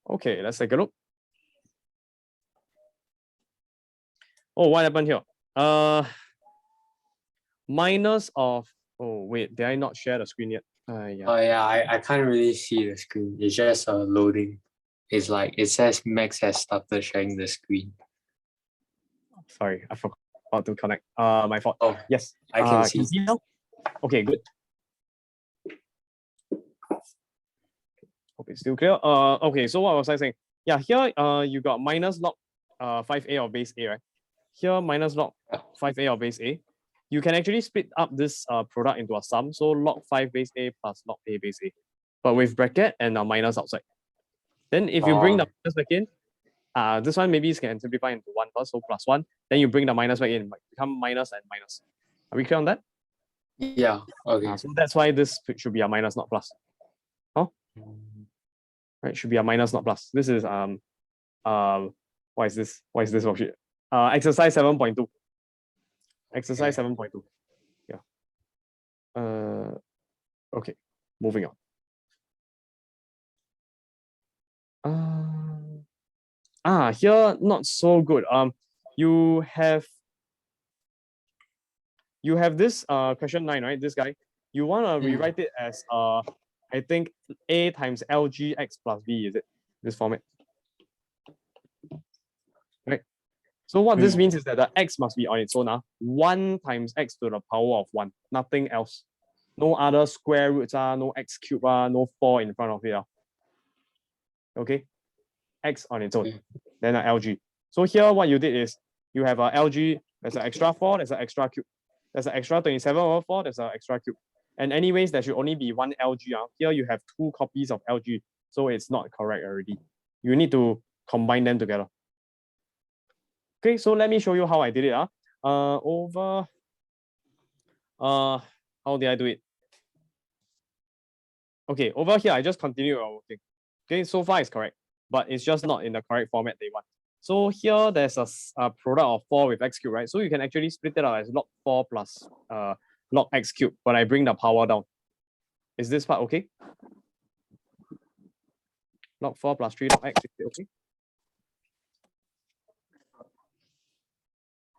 Okay, let's take a look. Oh, what happened here? Minus of, oh wait, did I not share the screen yet? Yeah. Oh yeah, I can't really see the screen. It's just loading. It's like it says Max has started sharing the screen. Sorry, I forgot to connect. My fault. Oh, Yes. I can see. Can you see now? Okay, good. Hope it's still clear. Okay, so what was I saying? Yeah, here you got minus log 5a of base a, right? Here minus log 5a of base a. You can actually split up this product into a sum. So log 5 base a plus log a base a, but with bracket and a minus outside. Then if you bring the minus back in, this one maybe you can simplify into 1 first, so plus 1. Then you bring the minus back in, become minus and minus. Are we clear on that? Yeah, okay. So that's why this should be a minus, not plus. Huh? Right, should be a minus, not plus. This is what is this? What is this worksheet? Exercise 7.2. Exercise 7.2. Yeah. Okay, moving on. Here not so good. You have this question 9, right? This guy. You want to rewrite it as I think A times LGX plus B, is it? This format. Right. So what this means is that the x must be on its own. 1 times x to the power of 1. Nothing else. No other square roots, no x cube, no 4 in front of it. Okay. X on its own. Then an LG. So here what you did is you have a LG, there's an extra 4, there's an extra cube. There's an extra 27 over 4, there's an extra cube. And anyways, there should only be one LG. Here you have 2 copies of LG. So it's not correct already. You need to combine them together. Okay, so let me show you how I did it. How did I do it? Okay, over here, I just continue our working. Okay, so far it's correct, but it's just not in the correct format they want. So here there's a product of 4 with x cube, right? So you can actually split it out as log 4 plus log x cube, but I bring the power down. Is this part okay? Log 4 plus 3 log x, is it okay?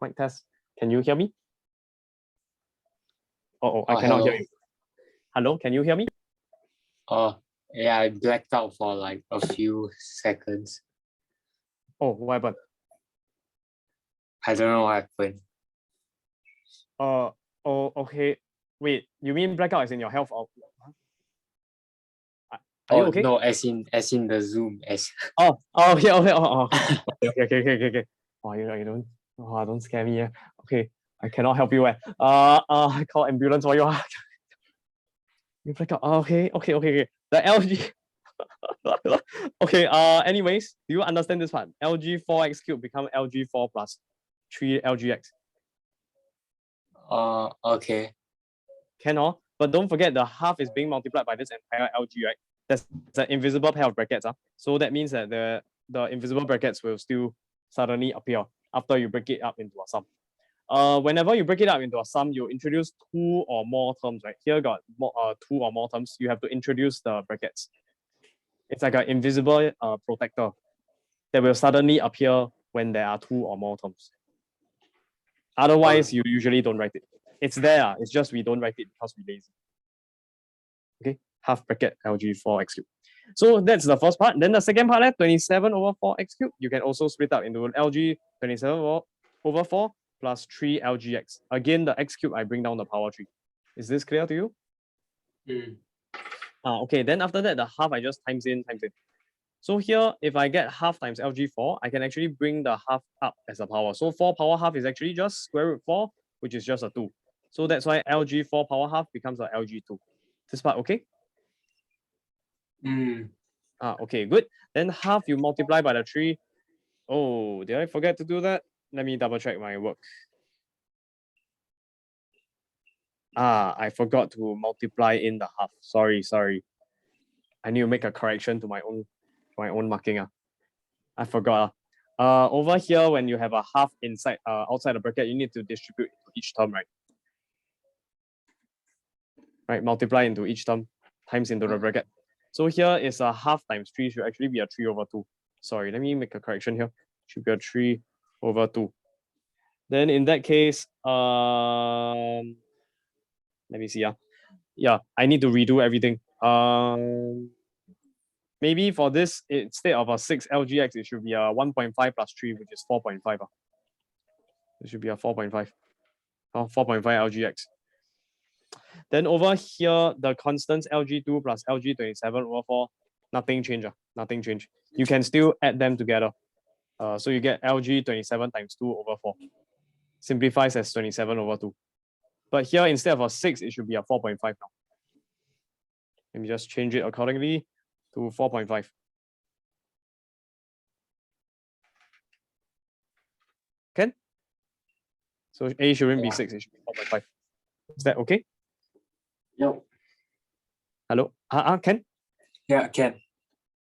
Mic test. Can you hear me? I cannot hear you. Hello, can you hear me? Oh, yeah, I blacked out for like a few seconds. Oh, what happened? I don't know what happened. Oh, okay. Wait, you mean blackout as in your health? Are you okay? No, as in the Zoom. Okay. Okay. Oh, you don't scare me. Okay, I cannot help you. I call ambulance for you. You break up. Okay. The LG. Okay. Anyways, do you understand this part? LG 4x cube become LG 4 plus 3 LGX. Okay. Can but don't forget the half is being multiplied by this entire LG, right? That's an invisible pair of brackets. So that means that the invisible brackets will still suddenly appear after you break it up into a sum. Whenever you break it up into a sum, you introduce 2 or more terms, right? Here got 2 or more terms. You have to introduce the brackets. It's like an invisible protector that will suddenly appear when there are 2 or more terms. Otherwise, you usually don't write it. It's there. It's just we don't write it because we're lazy. Okay, half bracket LG 4x cube. So that's the first part. Then the second part, 27 over 4x cube. You can also split up into LG 27 over 4 plus 3 LGX. Again, the x cube, I bring down the power 3. Is this clear to you? Okay, then after that, the half I just times in. So here, if I get half times LG4, I can actually bring the half up as a power. So 4 power half is actually just square root 4, which is just a 2. So that's why LG4 power half becomes a LG2. This part okay? Okay, good. Then half you multiply by the 3. Oh, did I forget to do that? Let me double check my work. I forgot to multiply in the half. Sorry. I need to make a correction to my own marking. I forgot. Over here, when you have a half inside outside the bracket, you need to distribute into each term, right? Right, multiply into each term times into the bracket. So here is a half times 3 should actually be a 3 over 2. Sorry, let me make a correction here. Should be a 3 over 2. Then in that case, let me see. Yeah, I need to redo everything. Maybe for this, instead of a 6 LGX, it should be a 1.5 plus 3, which is 4.5. It should be a 4.5. 4.5 LGX. Then over here, the constants LG2 plus LG27 over 4, nothing change. Nothing change. You can still add them together. So you get LG27 times 2 over 4. Simplifies as 27 over 2. But here, instead of a 6, it should be a 4.5 now. Let me just change it accordingly to 4.5. Can? So A shouldn't be 6, it should be 4.5. Is that okay? Yep. Hello? Can? Yeah, can.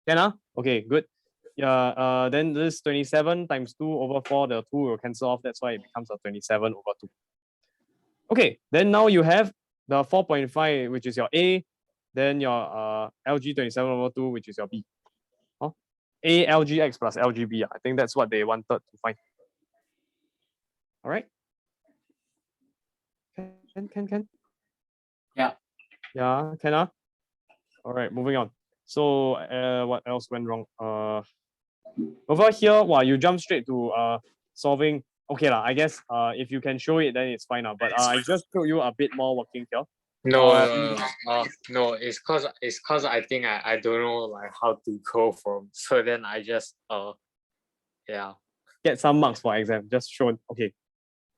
Can? Okay, good. Yeah, then this 27 times 2 over 4, the 2 will cancel off. That's why it becomes a 27 over 2. Okay, then now you have the 4.5, which is your A, then your LG27 over 2, which is your B. A LGX plus LGB. I think that's what they wanted to find. All right. Can? Yeah. Yeah, can. All right, moving on. So what else went wrong? Over here, wow, you jump straight to solving. Okay, I guess if you can show it, then it's fine. But I just showed you a bit more working here. No. It's cause I think I don't know like how to go from. So then I just yeah. Get some marks for exam. Just show. Okay.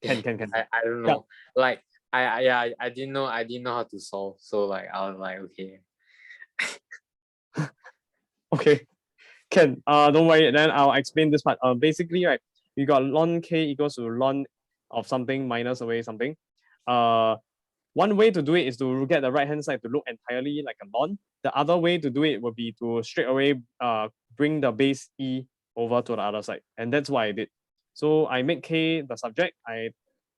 Can. I don't know. Yeah. Like I didn't know how to solve. So like I was like okay. Okay. Can. Don't worry. Then I'll explain this part. Basically, right, we got ln k equals to ln of something minus away something. One way to do it is to get the right hand side to look entirely like a ln. The other way to do it would be to straight away bring the base e over to the other side, and that's what I did. So I make k the subject.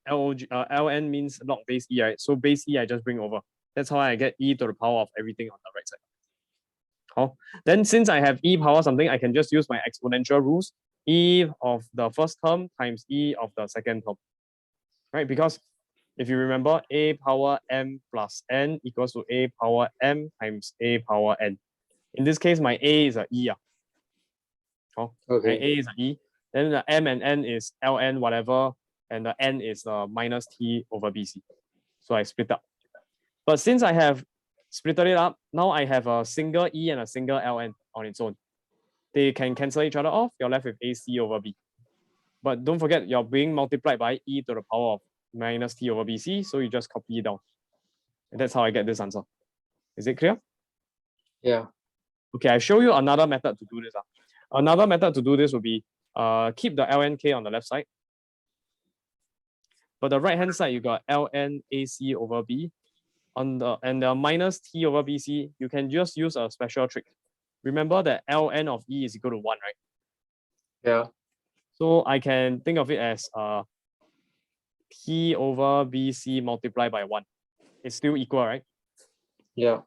Ln means log base e, right? So base e I just bring over. That's how I get e to the power of everything on the right side. Then since I have e power something, I can just use my exponential rules. E of the first term times e of the second term, right? Because if you remember, a power m plus n equals to a power m times a power n. In this case, my a is a e. Okay. A is a e. Then the m and n is ln whatever, and the n is minus t over bc. So I split up. But since I have split it up, now I have a single e and a single ln on its own. They can cancel each other off. You're left with ac over b. But don't forget, you're being multiplied by e to the power of minus t over bc. So you just copy it down. And that's how I get this answer. Is it clear? Yeah. Okay, I show you another method to do this. Another method to do this would be keep the lnk on the left side. But the right hand side, you got ln ac over b. And the minus t over bc, you can just use a special trick. Remember that ln of e is equal to 1, right? Yeah. So I can think of it as t over bc multiplied by 1. It's still equal, right? Yeah.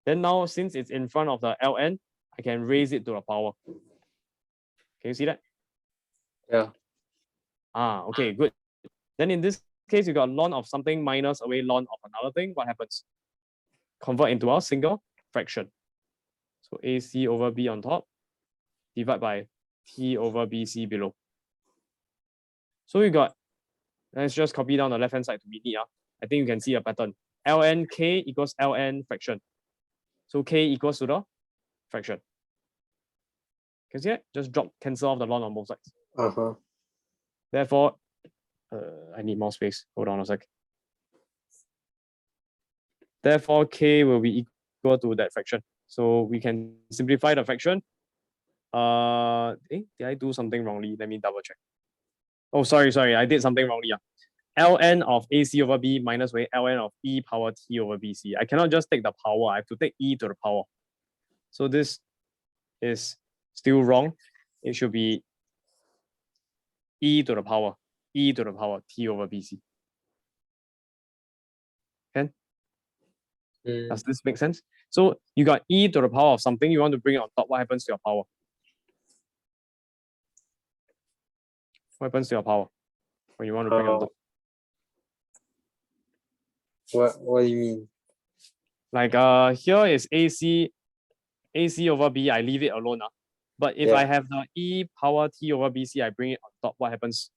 Then now, since it's in front of the ln, I can raise it to the power. Can you see that? Yeah. Okay, good. Then in this case, you got ln of something minus away ln of another thing. What happens? Convert into a single fraction. So AC over B on top, divide by T over BC below. So you got, let's just copy down the left-hand side to be neat. I think you can see a pattern. ln k equals ln fraction. So k equals to the fraction. Can you see it? Just drop, cancel off the ln on both sides. Uh-huh. Therefore, I need more space. Hold on a sec. Therefore, k will be equal to that fraction. So we can simplify the fraction. Did I do something wrongly? Let me double check. Oh, sorry. I did something wrongly. Ln of AC over B minus ln of E power T over BC. I cannot just take the power. I have to take E to the power. So this is still wrong. It should be E to the power T over BC. Can? Does this make sense? So you got e to the power of something, you want to bring it on top. What happens to your power? What happens to your power when you want to bring it on top? What do you mean? Like here is AC over B, I leave it alone. But if I have the E power T over BC, I bring it on top. What happens?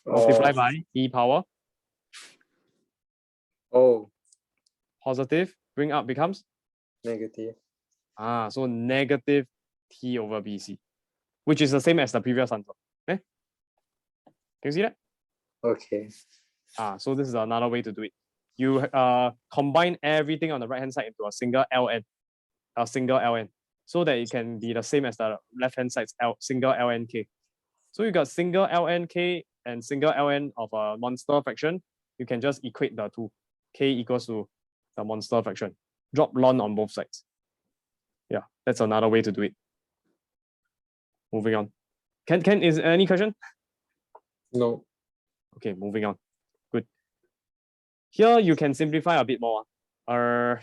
Multiply by E power. Oh, Positive. Bring up becomes? negative. So negative T over BC, which is the same as the previous answer. Can you see that? Okay. So this is another way to do it. You combine everything on the right hand side into a single ln, so that it can be the same as the left hand side's single lnk. So you got single lnk and single ln of a monster fraction. You can just equate the two. K equals to the monster fraction. Drop ln on both sides. Yeah, that's another way to do it. Moving on. Is there any question? No. Okay, moving on. Good. Here you can simplify a bit more.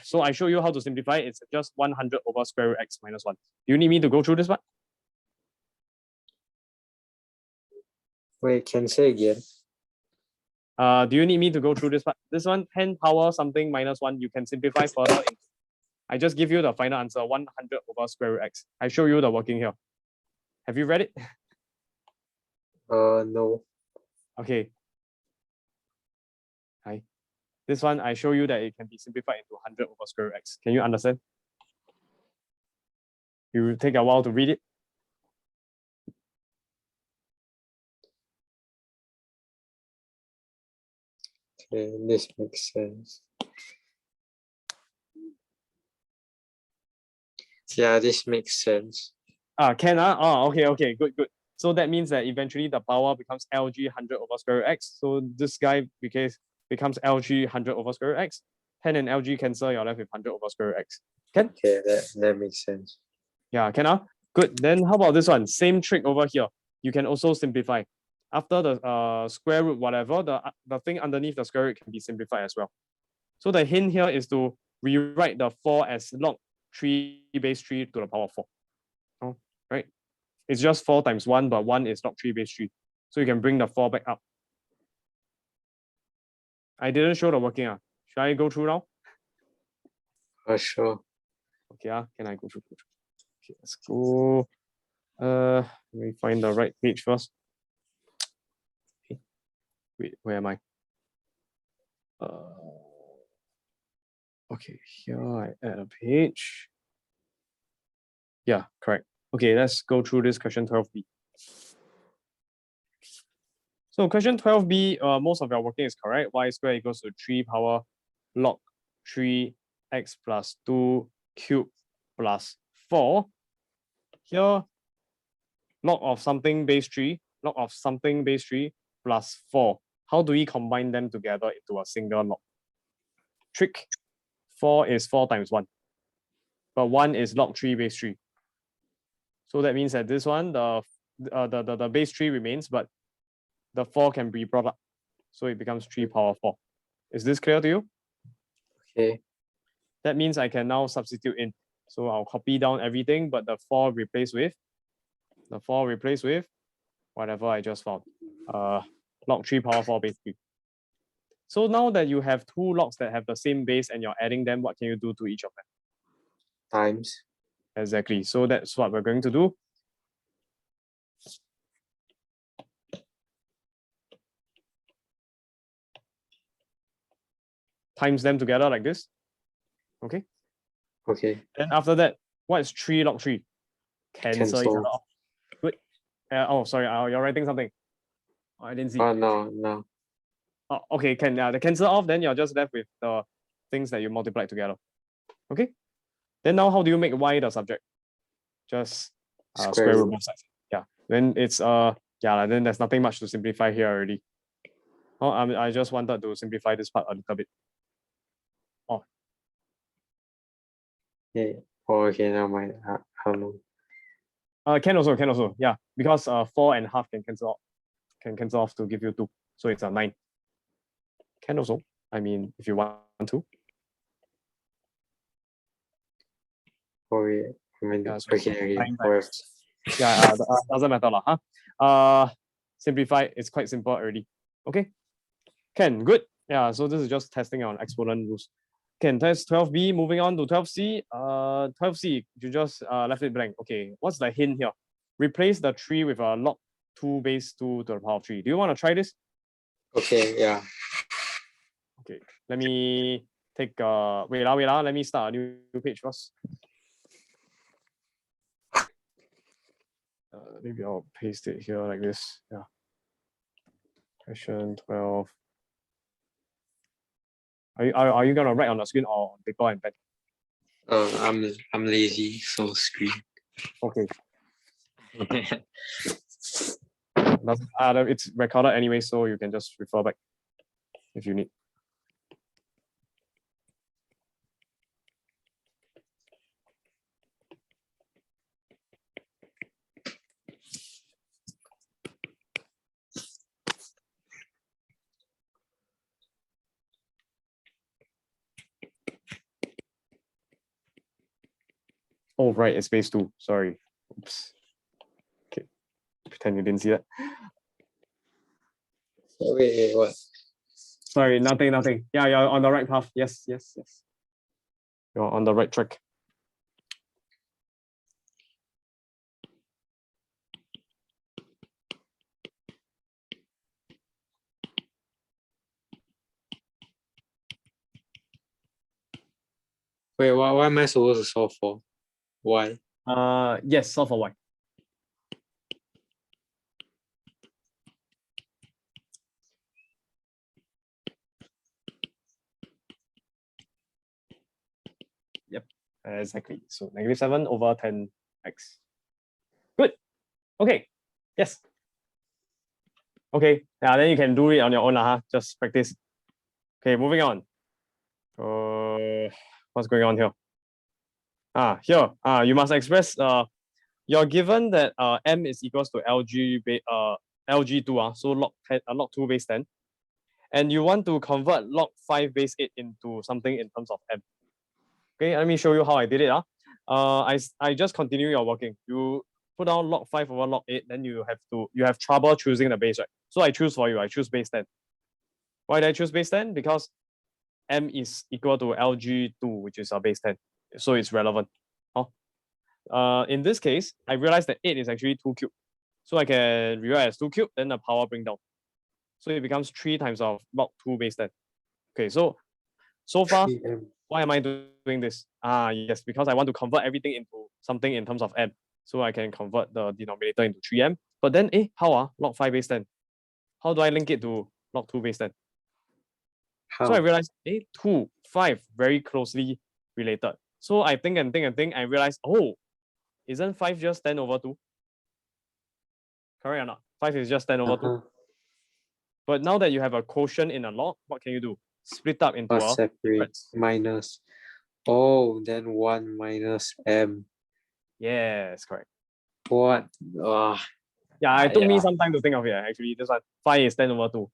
So I show you how to simplify. It's just 100 over square root x minus 1. Do you need me to go through this part? Wait, can say again? Do you need me to go through this part? This one, 10 power something minus 1, you can simplify further. I just give you the final answer, 100 over square root x. I show you the working here. Have you read it? No. Okay. Hi. This one, I show you that it can be simplified into 100 over square root x. Can you understand? You will take a while to read it. Okay, this makes sense. Yeah, this makes sense. Okay, good. So that means that eventually the power becomes LG 100 over square root x. So this guy becomes LG 100 over square root x. 10 and LG cancel, you're left with 100 over square root x. Can? Okay, that makes sense. Yeah, can. Good. Then how about this one? Same trick over here. You can also simplify. After the square root whatever, the thing underneath the square root can be simplified as well. So the hint here is to rewrite the 4 as log 3 base 3 to the power 4. Oh, right? It's just 4 times 1, but 1 is log 3 base 3. So you can bring the 4 back up. I didn't show the working. Should I go through now? Sure. Okay, can I go through? Okay, let's go. Let me find the right page first. Okay. Wait, where am I? Okay, here I add a page. Yeah, correct. Okay, let's go through this question 12b. So question 12b, most of your working is correct. Y squared equals to 3 power log 3x plus 2 cube plus 4. Here, log of something base 3 plus 4. How do we combine them together into a single log? Trick. 4 is 4 times 1. But 1 is log 3 base 3. So that means that this one, the base 3 remains, but the 4 can be brought up. So it becomes 3 power 4. Is this clear to you? Okay. That means I can now substitute in. So I'll copy down everything, but the 4 replaced with whatever I just found. Log 3 power 4 base 3. So now that you have two logs that have the same base and you're adding them, what can you do to each of them? Times. Exactly. So that's what we're going to do. Times them together like this. Okay. Okay. Then after that, what is 3 log 3? Cancel each other off. Good. Oh, sorry. You're writing something. Oh, I didn't see. No. Oh, okay. The cancel off. Then you're just left with the things that you multiplied together. Okay. Then now, how do you make y the subject? Just square root both sides. Yeah. Then it's then there's nothing much to simplify here already. Oh, I just wanted to simplify this part a little bit. Oh. Yeah. Oh, okay. Never mind. I don't know. Can also. Yeah, because 4 and half can cancel off to give you 2. So it's a 9. Can also. I mean, if you want to. for it. Yeah, so Okay, 9 for times. Yeah, doesn't matter lah, huh? Simplify, it's quite simple already. Okay, can, good. Yeah, so this is just testing on exponent rules. Can test 12b, moving on to 12c. 12c, you just left it blank. Okay, what's the hint here? Replace the 3 with a log 2 base 2 to the power of 3. Do you want to try this? Okay, yeah. Okay, let me take wait lah, let me start a new page first. Maybe I'll paste it here like this. Yeah. Question 12. Are you gonna write on the screen or paper and pen? I'm lazy, so screen. Okay. It's recorded anyway, so you can just refer back if you need. Oh, right, it's base 2. Sorry. Oops. Okay. Pretend you didn't see that. Wait, what? Sorry, nothing. Yeah, you're on the right path. Yes. You're on the right track. Wait, what am I supposed to solve for? Why? Yes, solve for y. Yep, exactly. So -7 over 10x. Good. Okay. Yes. Okay. Yeah, then you can do it on your own, huh? Just practice. Okay, moving on. What's going on here? Here. You must express. You're given that m is equals to lg2. So log 2 base 10, and you want to convert log 5 base 8 into something in terms of m. Okay, let me show you how I did it. I just continue your working. You put down log 5 over log 8, then you have trouble choosing the base, right? So I choose for you. I choose base 10. Why did I choose base 10? Because m is equal to lg2, which is our base 10. So it's relevant. In this case, I realized that 8 is actually 2 cubed. So I can rewrite as 2 cubed, then the power bring down. So it becomes 3 times of log 2 base 10. Okay, so far, why am I doing this? Yes, because I want to convert everything into something in terms of m. So I can convert the denominator into 3m. But then, how log 5 base 10? How do I link it to log 2 base 10? How? So I realized, 2, 5, very closely related. So I think and I realized, isn't 5 just 10 over 2? Correct or not? 5 is just 10 over 2. But now that you have a quotient in a log, what can you do? Split up into a separate minus. Oh, then 1 minus m. Yes, correct. What? Yeah, it took me some time to think of it. Actually, this one 5 is 10 over 2.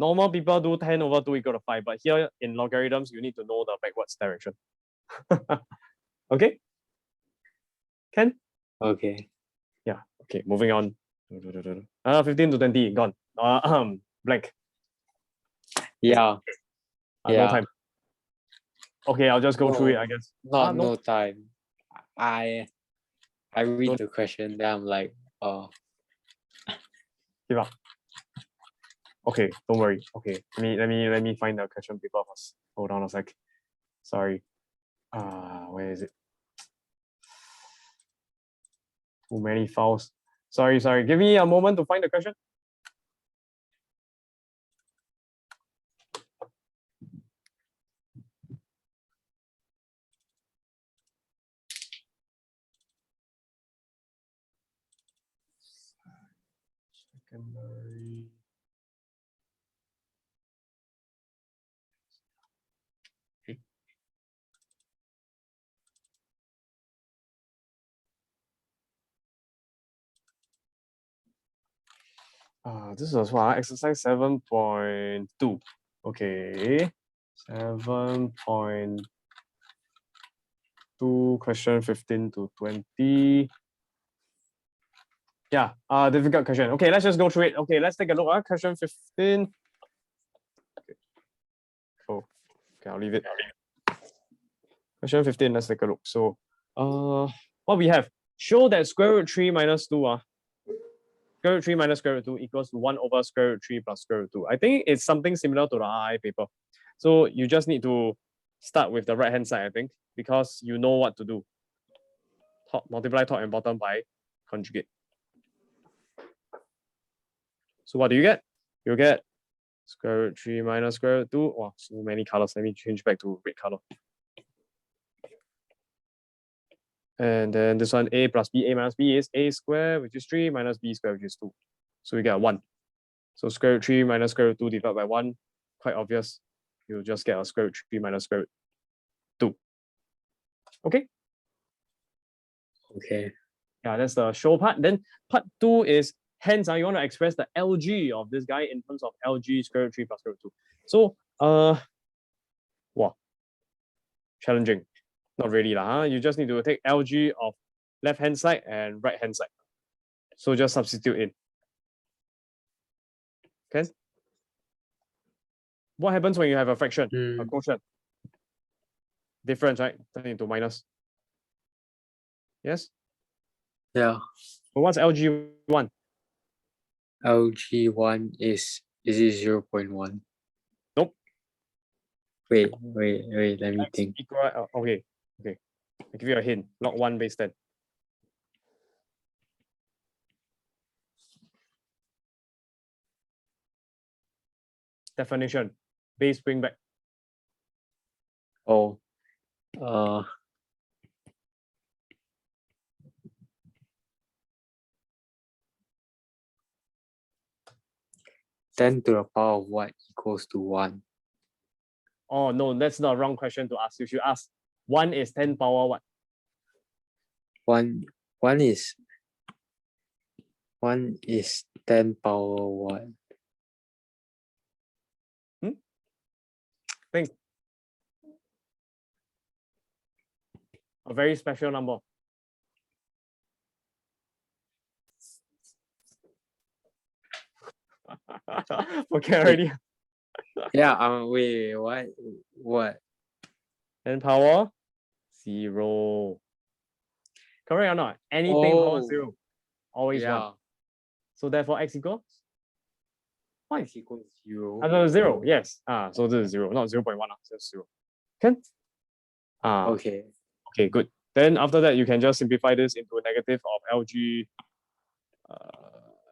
Normal people do 10 over 2 equal to 5, but here in logarithms, you need to know the backwards direction. Okay? Can? Okay. Yeah, okay, moving on. 15 to 20, gone. Blank. Yeah. No time. Okay, I'll just go through it, I guess. No time. I read the question, then I'm like, Give up. Okay, don't worry. Okay, let me find the question paper first. Hold on a sec. Sorry. Where is it? Too many files. Sorry. Give me a moment to find the question. Secondary. This was what? Exercise 7.2. Okay. 7. do question 15 to 20. Yeah, difficult question. Okay, let's just go through it. Okay, let's take a look at question 15. Oh, okay, I'll leave it. Question 15, let's take a look. So, what we have, show that square root 3 minus 2, square root 3 minus square root 2 equals to 1 over square root 3 plus square root 2. I think it's something similar to the RI paper. So you just need to start with the right-hand side, I think, because you know what to do. Multiply top and bottom by conjugate. So what do you get? You get square root 3 minus square root 2. Wow, so many colors. Let me change back to red color. And then this one, a plus b, a minus b is a squared, which is 3, minus b squared, which is 2. So we get 1. So square root 3 minus square root 2 divided by 1, quite obvious. You'll just get a square root 3 minus square root 2. Okay? Okay. Yeah, that's the show part. Then part 2 is, hence, you want to express the LG of this guy in terms of LG square root 3 plus square root 2. So, wow, challenging. Not really lah. You just need to take LG of left-hand side and right-hand side. So just substitute in. Okay. What happens when you have a fraction, a quotient? Difference, right? Turn into minus. Yes? Yeah. But what's LG1? LG1 is it 0.1? Nope. Wait, let me X think. equal, okay. I'll give you a hint. Log 1 base 10. Definition. Base bring back. Oh, 10 to the power of what equals to 1? Oh no, that's the wrong question to ask. You should ask 1 is 10 power what? 1 is 10 power what? Think. A very special number. Okay, already. Yeah, wait, what? 10 power 0. Correct or not? Anything power 0. Always 1. So therefore x equals? What? X equals 0. No, 0, yes. So this is 0, not 0.1, just 0. Can? Okay. Okay, good. Then after that, you can just simplify this into a negative of LG,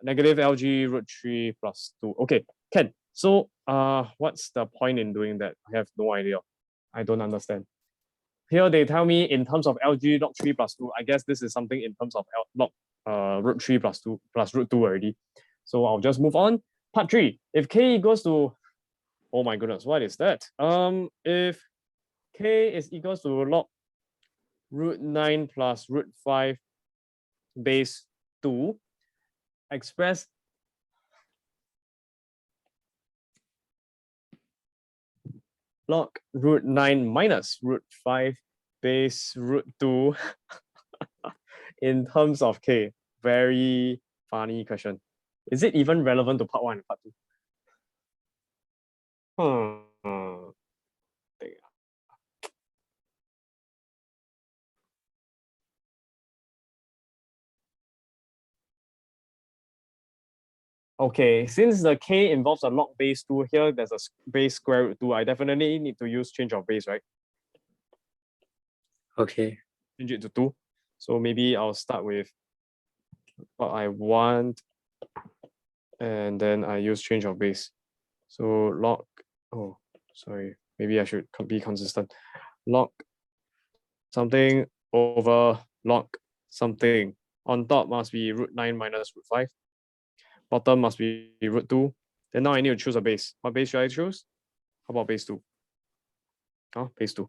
negative LG root 3 plus 2. Okay, can. So what's the point in doing that? I have no idea. I don't understand. Here they tell me in terms of LG log 3 plus 2. I guess this is something in terms of log root 3 plus 2 plus root 2 already. So I'll just move on. Part 3. If k equals to, oh my goodness, what is that? If k is equals to log root 9 plus root 5 base 2, express log root 9 minus root 5 base root 2 in terms of k. Very funny question. Is it even relevant to part 1 and part 2? Okay, since the k involves a log base 2, here there's a base square root 2. I definitely need to use change of base, right? Okay. Change it to 2. So maybe I'll start with what I want, and then I use change of base. So log, oh, sorry, maybe I should be consistent. Log something over log something. On top must be root 9 minus root 5. Bottom must be root 2. Then now I need to choose a base. What base should I choose? How about base 2? Base 2.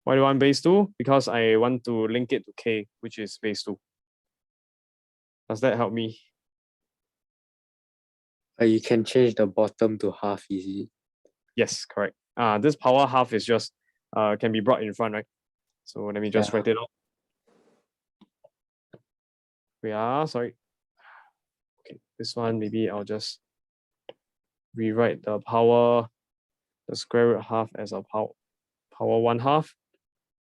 Why do I want base 2? Because I want to link it to k, which is base 2. Does that help me? You can change the bottom to half, is it? Yes, correct. This power half is just can be brought in front, right? So let me just write it out. Sorry. Okay, this one maybe I'll just rewrite the square root half as a power 1/2.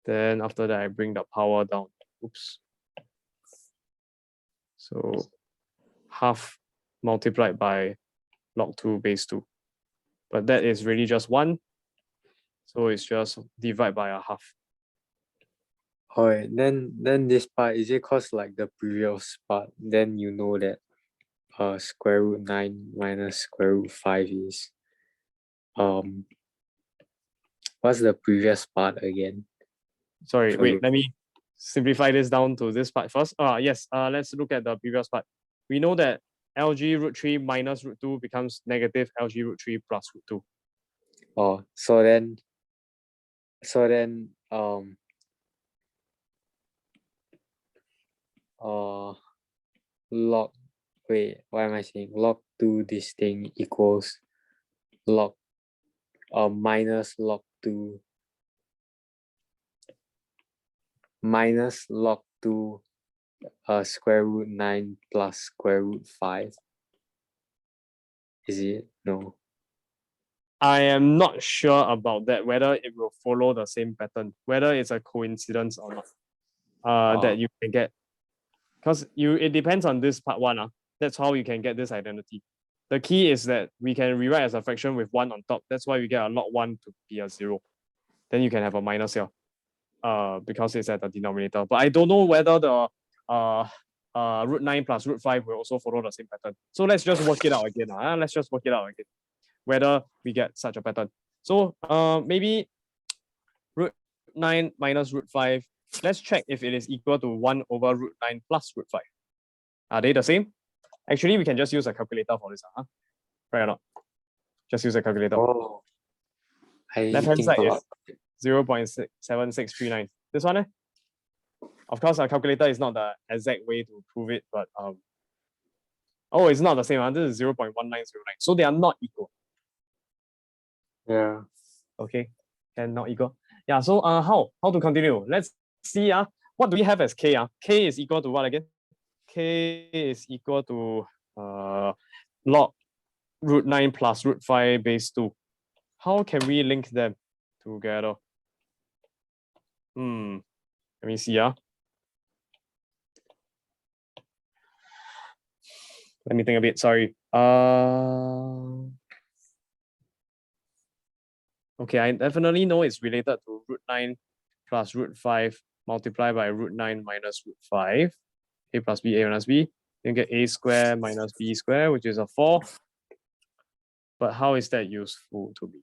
Then after that, I bring the power down. Oops. So half multiplied by log 2 base 2. But that is really just 1. So it's just divide by a half. Alright, then this part, is it cause like the previous part, then you know that square root 9 minus square root 5 is what's the previous part again? Sorry, wait, let me simplify this down to this part first. Yes, let's look at the previous part. We know that LG root 3 minus root 2 becomes negative LG root 3 plus root 2. Oh, so then log, wait, what am I saying? Log 2 this thing equals log minus log 2 minus log 2 square root 9 plus square root 5. Is it? No. I am not sure about that, whether it will follow the same pattern, whether it's a coincidence or not. That you can get. Because it depends on this part 1. That's how you can get this identity. The key is that we can rewrite as a fraction with 1 on top. That's why we get a log 1 to be a 0. Then you can have a minus here. Because it's at the denominator. But I don't know whether the root 9 plus root 5 will also follow the same pattern. So let's just work it out again. Let's just work it out again, whether we get such a pattern. So maybe root 9 minus root 5. Let's check if it is equal to 1 over root 9 plus root 5. Are they the same? Actually, we can just use a calculator for this. Right or not? Just use a calculator. Oh, Left hand side is 0.7639. This one, of course, our calculator is not the exact way to prove it, but oh, it's not the same. This is 0.1909. So they are not equal. yeah. Okay, and not equal. Yeah, so how to continue? Let's see. What do we have as k? K is equal to what again? K is equal to log root 9 plus root 5 base 2. How can we link them together? Let me see. Let me think a bit. Sorry. Okay, I definitely know it's related to root 9 plus root 5 multiplied by root 9 minus root 5. A plus B, A minus B. You get A squared minus B squared, which is a 4. But how is that useful to me?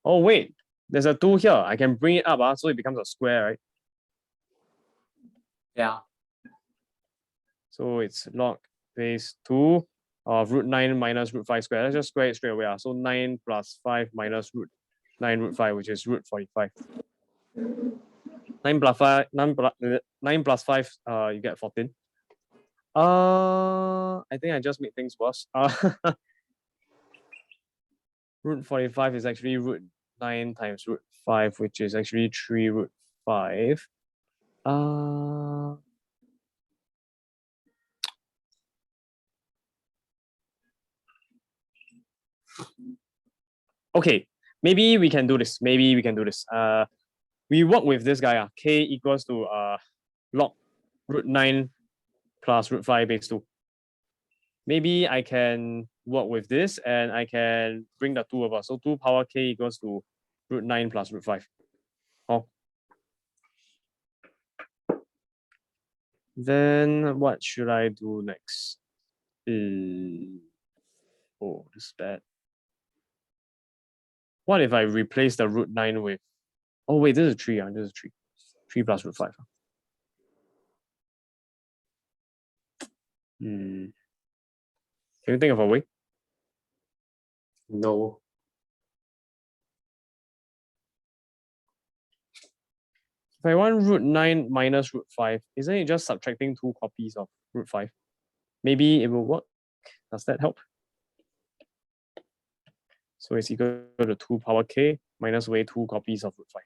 Oh, wait, there's a 2 here. I can bring it up, so it becomes a square, right? Yeah. So it's log base 2 of root 9 minus root 5 squared. Let's just square it straight away. So 9 plus 5 minus root 9 root 5, which is root 45. 9 plus 5, 9 plus 5, you get 14. I think I just made things worse. Root 45 is actually root 9 times root 5, which is actually 3 root 5. Okay, maybe we can do this. We work with this guy. K equals to log root 9 plus root 5 base 2. Maybe I can work with this and I can bring the 2 over. So 2 power k equals to root 9 plus root 5. Oh. Then what should I do next? Oh, this is bad. What if I replace the root 9 with, oh wait, this is 3. This is 3. 3 plus root 5. Can you think of a way? No. If I want root 9 minus root 5, isn't it just subtracting 2 copies of root 5? Maybe it will work. Does that help? So it's equal to 2 power k minus way 2 copies of root 5.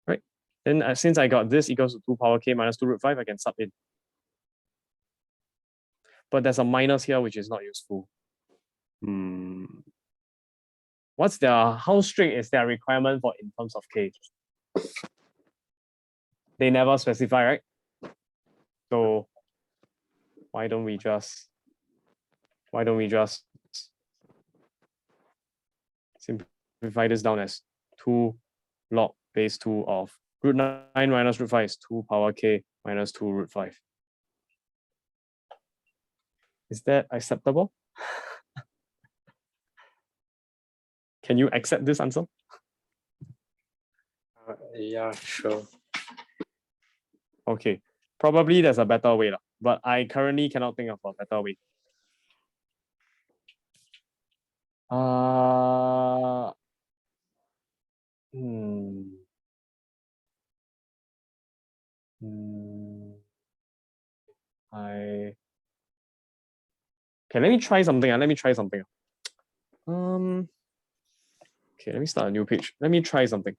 Right? Then since I got this equals to 2 power k minus 2 root 5, I can sub in. But there's a minus here, which is not useful. How strict is their requirement for in terms of k? They never specify, right? So why don't we just simplify this down as 2 log base 2 of root 9 minus root 5 is 2 power k minus 2 root 5. Is that acceptable? Can you accept this answer? Yeah, sure. Okay, probably there's a better way, but I currently cannot think of a better way. Okay, let me try something. Okay, let me start a new page. Let me try something.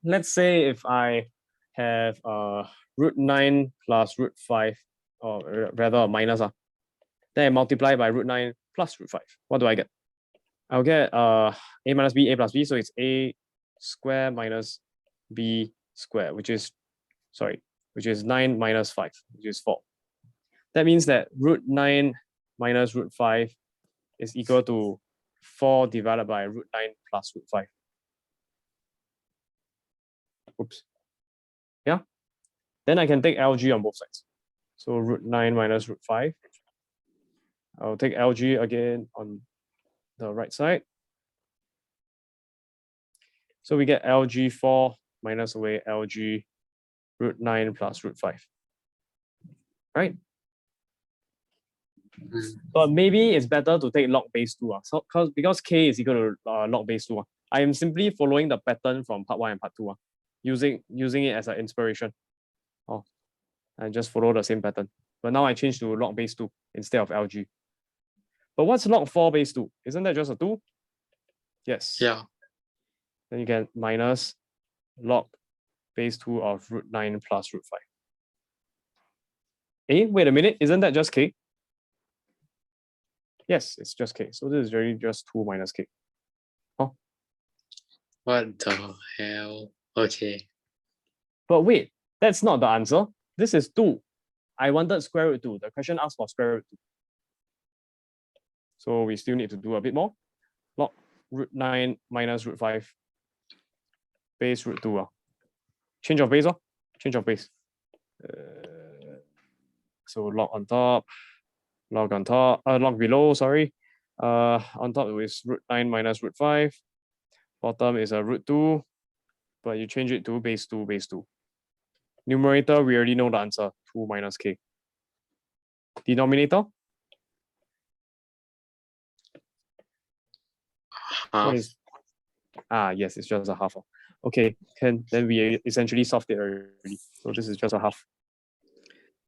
Let's say if I have root 9 plus root 5, or rather a minus, then I multiply by root 9 plus root 5. What do I get? I'll get a minus b, a plus b, so it's a square minus b square, which is 9 minus 5, which is 4. That means that root 9 minus root 5 is equal to 4 divided by root 9 plus root 5. Oops. Yeah. Then I can take LG on both sides. So root 9 minus root 5. I'll take LG again on the right side. So we get LG 4 minus away LG root 9 plus root 5. Right? But maybe it's better to take log base 2. So because k is equal to log base 2. I am simply following the pattern from part 1 and part 2. Using it as an inspiration. I just follow the same pattern. But now I change to log base 2 instead of LG. But what's log 4 base 2? Isn't that just a 2? Yes. Yeah. Then you get minus log base 2 of root 9 plus root 5. Wait a minute. Isn't that just k? Yes, it's just k. So this is really just 2 minus k. Oh. What the hell? Okay. But wait, that's not the answer. This is 2. I wanted square root 2. The question asked for square root 2. So we still need to do a bit more. Log root 9 minus root 5 base root 2. Change of base. Change of base. So log on top, log below, sorry. On top is root 9 minus root 5. Bottom is a root 2, but you change it to base 2, base 2. Numerator, we already know the answer, 2 minus k. Denominator? Half. Yes, it's just a half. Okay, then we essentially solved it already. So this is just a half.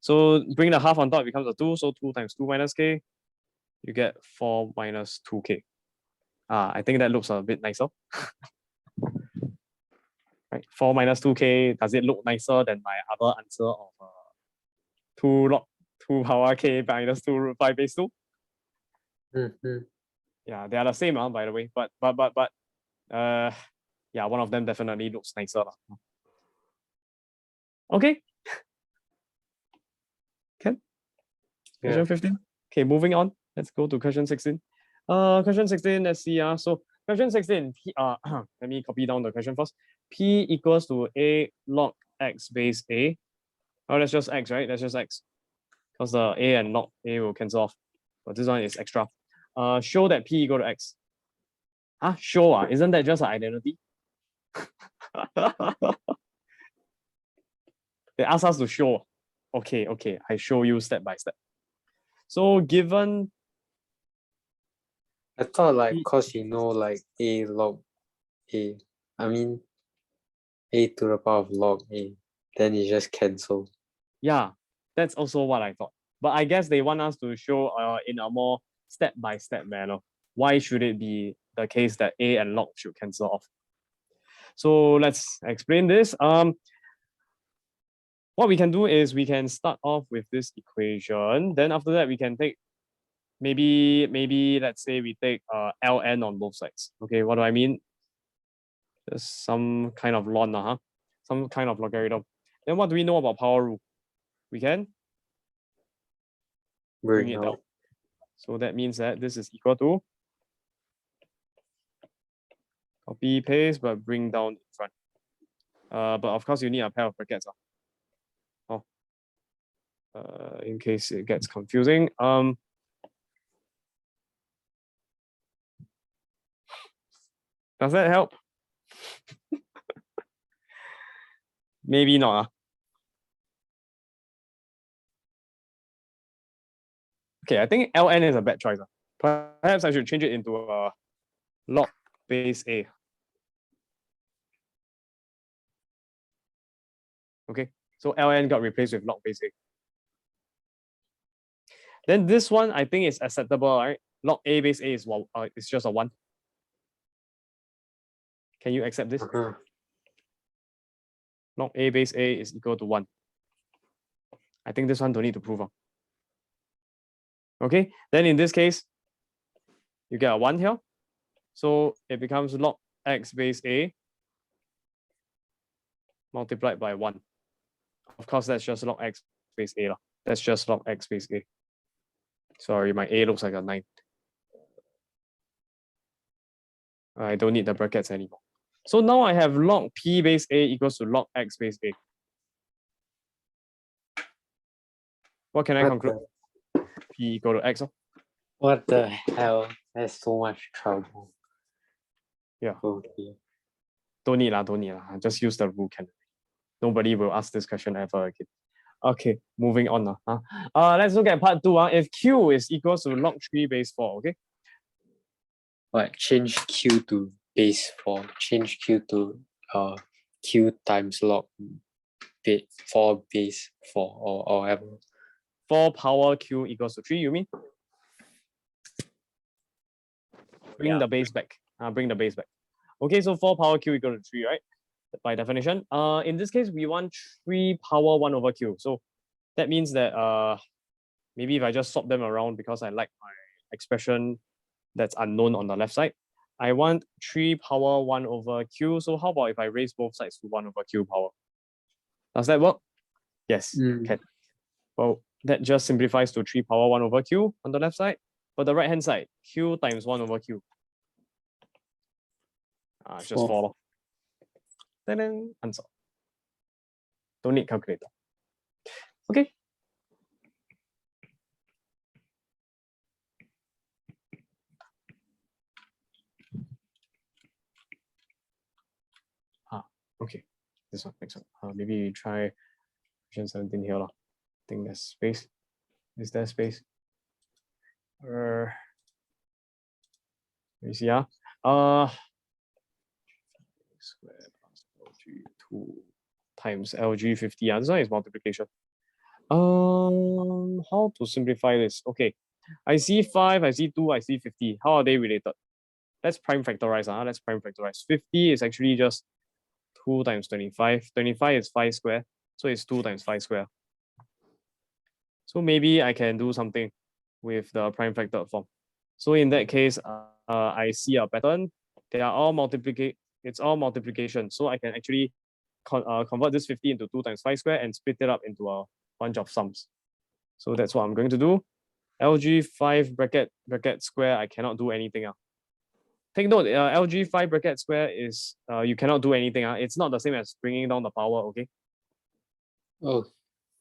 So bring the half on top, it becomes a 2. So 2 times 2 minus k, you get 4 minus 2k. I think that looks a bit nicer. Right, 4 minus 2k, does it look nicer than my other answer of 2 log 2 power k minus 2 root 5 base 2? Yeah, they are the same, by the way. But yeah, one of them definitely looks nicer. Okay. Can? Question 15. Okay, moving on. Let's go to question 16. Question 16, let's see. So question 16, let me copy down the question first. P equals to a log x base a. Oh, that's just x, right? That's just x. Because the a and log a will cancel off. But this one is extra. Show that p equal to x. Show, isn't that just an identity? They ask us to show. Okay, I show you step by step. So given, I thought like cause you know like a log a, I mean a to the power of log a, then you just cancel. yeah, that's also what I thought. But I guess they want us to show in a more step-by-step manner. Why should it be the case that a and log should cancel off? So let's explain this. What we can do is we can start off with this equation. Then after that, we can take maybe let's say we take ln on both sides. Okay, what do I mean? Just some kind of ln, some kind of logarithm. Then what do we know about power rule? We can bring it down. So that means that this is equal to copy paste, but bring down in front. But of course you need a pair of brackets. In case it gets confusing. Does that help? Maybe not. Okay, I think ln is a bad choice. Perhaps I should change it into a log base a. Okay, so ln got replaced with log base a. Then this one I think is acceptable, right? Log a base a is it's just a 1. Can you accept this? Log a base a is equal to 1. I think this one don't need to prove. Okay, then in this case, you get a 1 here. So it becomes log x base a multiplied by 1. Of course, that's just log x base a. That's just log x base a. Sorry, my a looks like a 9. I don't need the brackets anymore. So now I have log p base a equals to log x base a. What can I conclude? P equal to x. What the hell? That's so much trouble. Yeah. Okay. Don't need. Just use the rule can. Nobody will ask this question ever again. Okay, moving on. Let's look at part 2. If q is equal to log 3 base 4, okay? What? Change q to base 4. Change q to q times log 4 base 4 or whatever. 4 power q equals to 3, you mean? Bring the base back. Bring the base back. Okay, so 4 power q equal to 3, right? By definition. In this case, we want 3 power 1 over q. So that means that maybe if I just swap them around because I like my expression that's unknown on the left side, I want 3 power 1 over q. So how about if I raise both sides to 1 over q power? Does that work? Yes, can. Well, that just simplifies to 3 power 1 over q on the left side. But the right hand side, q times 1 over q. It's just 4. Then answer. Don't need calculator. Okay. Okay. This one, next one. Maybe we try question 17 here. I think there's space. Is there space? Let me see. Square plus LG2 times LG50. This one is multiplication. How to simplify this? Okay, I see 5, I see 2, I see 50. How are they related? Let's prime factorize. Let's prime factorize. 50 is actually just 2 times 25. 25 is 5 square, so it's 2 times 5 square. So maybe I can do something with the prime factored form. So in that case, I see a pattern. They are all it's all multiplication. So I can actually convert this 50 into 2 times 5 square and split it up into a bunch of sums. So that's what I'm going to do. LG5 bracket square, I cannot do anything. Take note, LG5 bracket square is, you cannot do anything. It's not the same as bringing down the power, okay? Oh.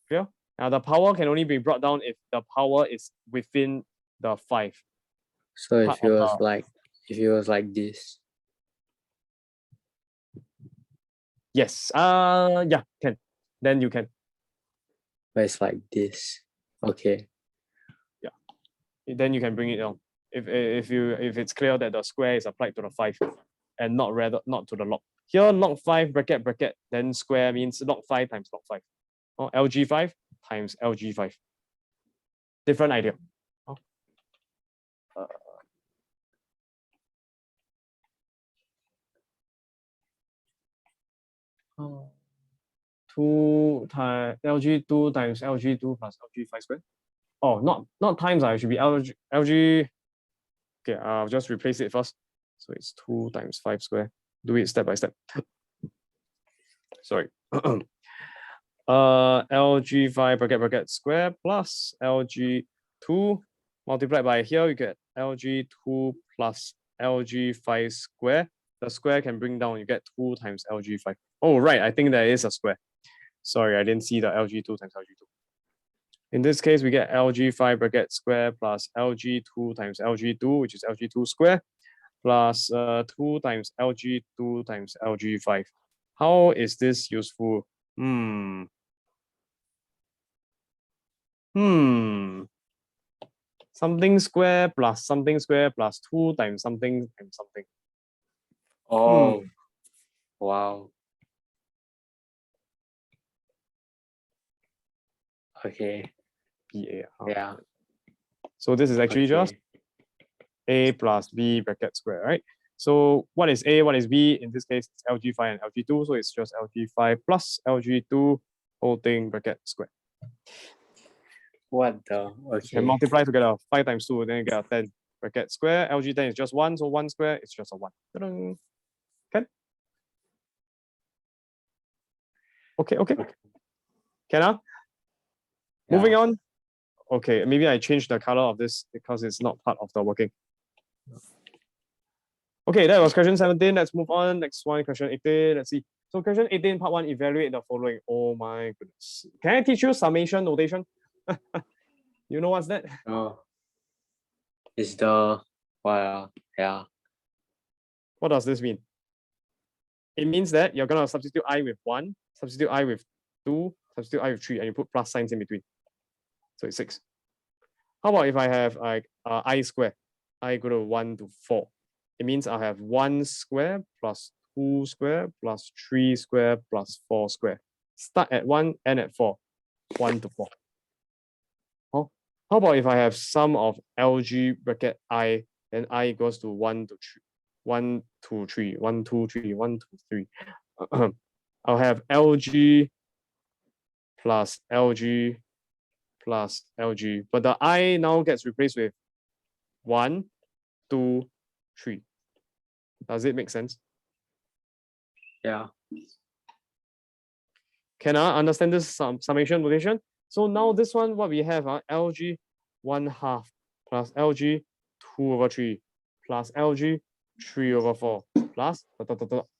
Clear? Now the power can only be brought down if the power is within the 5. So if it was like this. Yes. Yeah, can. Then you can. But it's like this. Okay. Yeah. Then you can bring it down. If it's clear that the square is applied to the 5 and not to the log. Here log 5 bracket, then square means log 5 times log 5. Or LG5 times LG5. Different idea. Two times LG2 times LG2 plus LG5 squared. Oh, not times. I should be LG. Okay, I'll just replace it first. So it's 2 times 5 square. Do it step by step. Sorry. LG5 bracket square plus LG2 multiplied by here, you get LG2 plus LG5 square. The square can bring down, you get 2 times LG5. Oh, right, I think there is a square. Sorry, I didn't see the LG2 times LG2. In this case, we get LG5 bracket square plus LG2 times LG2, which is LG2 square, plus 2 times LG2 times LG5. How is this useful? Something square plus 2 times something times something. Oh, wow. Okay. BAR. Yeah. So this is actually just A plus B bracket square, right? So what is A, what is B? In this case, it's LG5 and LG2. So it's just LG5 plus LG2 whole thing bracket square. What the? You Okay. can multiply together 5 times 2, then you get a 10 bracket square. LG10 is just 1, so 1 square is just a 1. Ta-dang. Can? Okay. Can Moving on. Okay, maybe I changed the color of this because it's not part of the working. Okay, that was question 17. Let's move on. Next one, question 18. Let's see. So question 18, part 1, evaluate the following. Oh my goodness. Can I teach you summation notation? You know what's that? Oh. It's the yeah. What does this mean? It means that you're gonna substitute I with 1, substitute I with 2, substitute I with 3, and you put plus signs in between. So it's 6. How about if I have like I square? I equal to 1 to 4. It means I have 1 square plus 2 square plus 3 square plus 4 square. Start at 1, end at 4. 1 to 4. Oh, how about if I have sum of LG bracket I, then I equals to 1 to 3. 1, 2, 3, 1, 2, 3, 1, 2, 3. I'll have LG plus LG plus LG, but the I now gets replaced with 1, 2, 3. Does it make sense? Yeah. Can I understand this summation notation? So now this one, what we have, LG 1/2 plus LG 2/3 plus LG 3/4 plus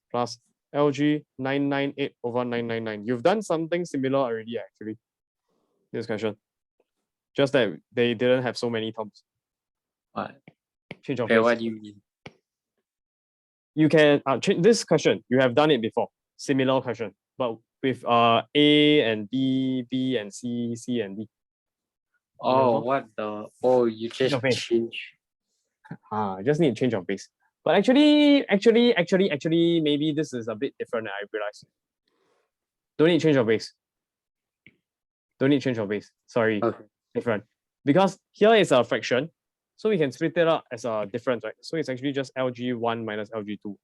plus LG 998/999. You've done something similar already, actually. This question. Just that they didn't have so many terms. What? Change of Okay, base. what do you mean? You can change this question. You have done it before. Similar question, but with A and B, B and C, C and D. Oh, what the? Oh, you just of base. change. Just need change of base. But actually, maybe this is a bit different. I realize. Don't need change of base. Don't need change of base. Sorry, different. Because here is a fraction, so we can split it up as a difference, right? So it's actually just LG1 minus LG2.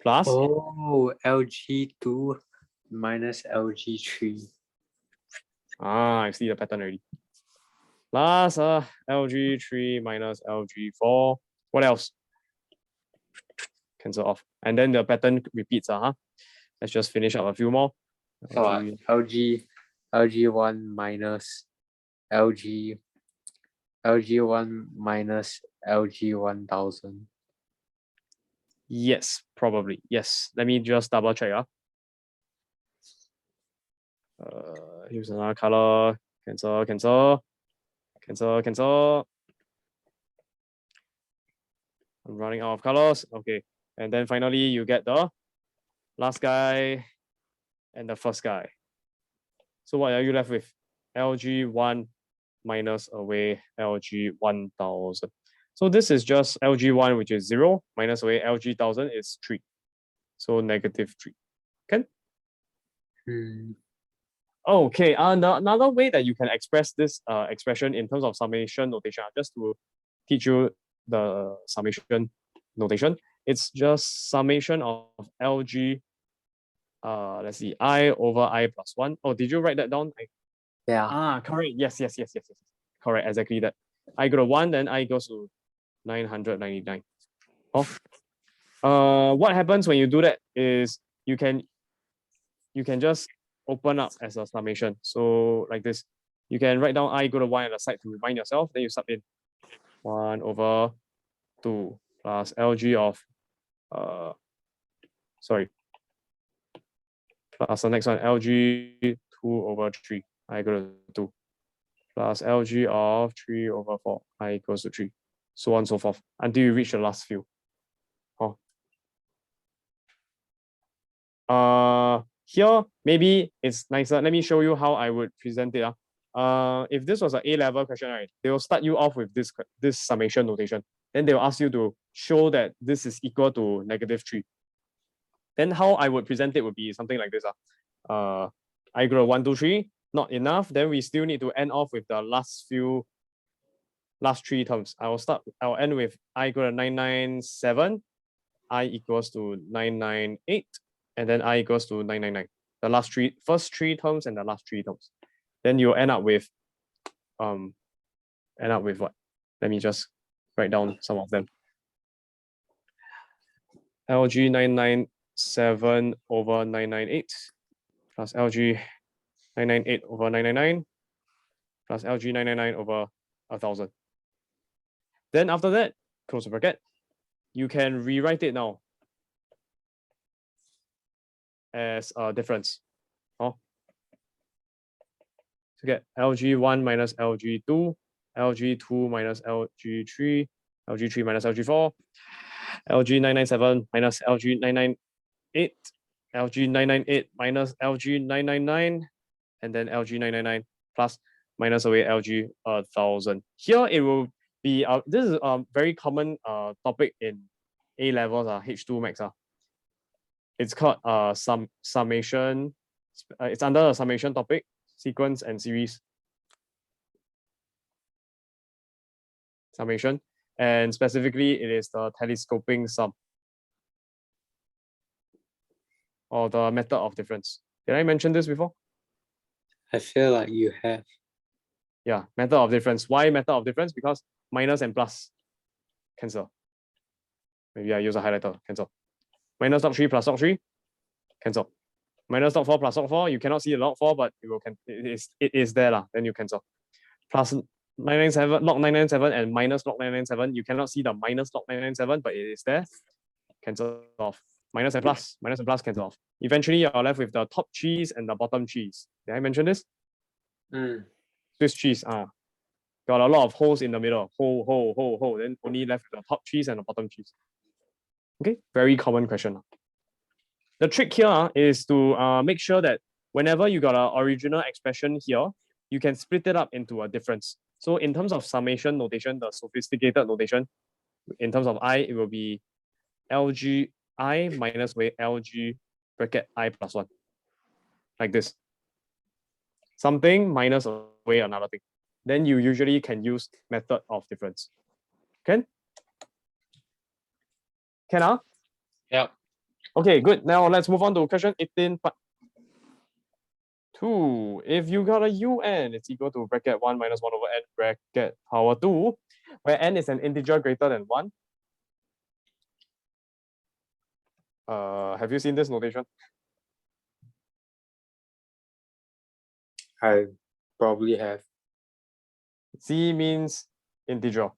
Plus. Oh, LG2 minus LG3. I see the pattern already. Plus LG3 minus LG4. What else? Cancel off. And then the pattern repeats. Let's just finish up a few more. So LG1 minus LG1 minus LG1000. Yes, probably. Yes. Let me just double check. Here's another color. Cancel. I'm running out of colors. Okay. And then finally you get the last guy and the first guy. So what are you left with? LG1 minus away LG1000. So this is just LG1, which is 0, minus away LG1000 is 3. So -3. Can? Okay, another way that you can express this expression in terms of summation notation, just to teach you the summation notation, it's just summation of LG, let's see, I over I plus 1. Oh, did you write that down? Yeah. Correct. Yes. Correct, exactly that. I go to 1, then I goes to 999. What happens when you do that is you can just open up as a summation. So like this, you can write down I go to 1 at the side to remind yourself, then you sub in 1 over 2 plus LG of plus the next one, LG 2 over 3, I go to 2, plus LG of 3 over 4, I equals to 3, so on and so forth, until you reach the last few. Here, maybe it's nicer. Let me show you how I would present it. If this was an A-level question, right, they will start you off with this summation notation. Then they will ask you to show that this is equal to -3. Then how I would present it would be something like this. I go 1, 2, 3, not enough. Then we still need to end off with the last 3 terms. I'll end with I go to 997, I equals to 998, and then I equals to 999. The first three terms and the last 3 terms. Then you'll end up with what? Let me just write down some of them. LG 997 over 998 plus LG 998 over 999 plus LG 999 over 1000. Then after that, close the bracket, you can rewrite it now as a difference. To get LG1 minus LG2, LG2 minus LG3, LG3 minus LG4, LG997 minus LG998, LG998 minus LG999, and then LG999 plus minus away LG1000. Here it will be, this is a very common topic in A levels, H2 max. It's called summation. It's under the summation topic, sequence and series. Summation, and specifically it is the telescoping sum, or the method of difference. Did I mention this before? I feel like you have. Yeah, method of difference. Why method of difference? Because minus and plus cancel. Maybe I use a highlighter, cancel. Minus log 3 plus log 3, cancel. Minus log 4 plus log 4, you cannot see the log 4, but it is there, then you cancel. Plus 997, log 997 and minus log 997, you cannot see the minus log 997, but it is there, cancel off. Minus and plus cancel off. Eventually, you're left with the top cheese and the bottom cheese. Did I mention this? Swiss cheese, got a lot of holes in the middle, hole, then only left with the top cheese and the bottom cheese. Okay, very common question. The trick here is to make sure that whenever you got an original expression here, you can split it up into a difference. So in terms of summation notation, the sophisticated notation, in terms of I, it will be LG I minus way LG bracket I plus 1. Like this. Something minus away another thing. Then you usually can use method of difference. Can? Can? Yep. Okay, good. Now let's move on to question 18, part 2. If you got a UN, it's equal to bracket 1 minus 1 over n bracket power 2, where n is an integer greater than 1. Have you seen this notation? I probably have. C means integer.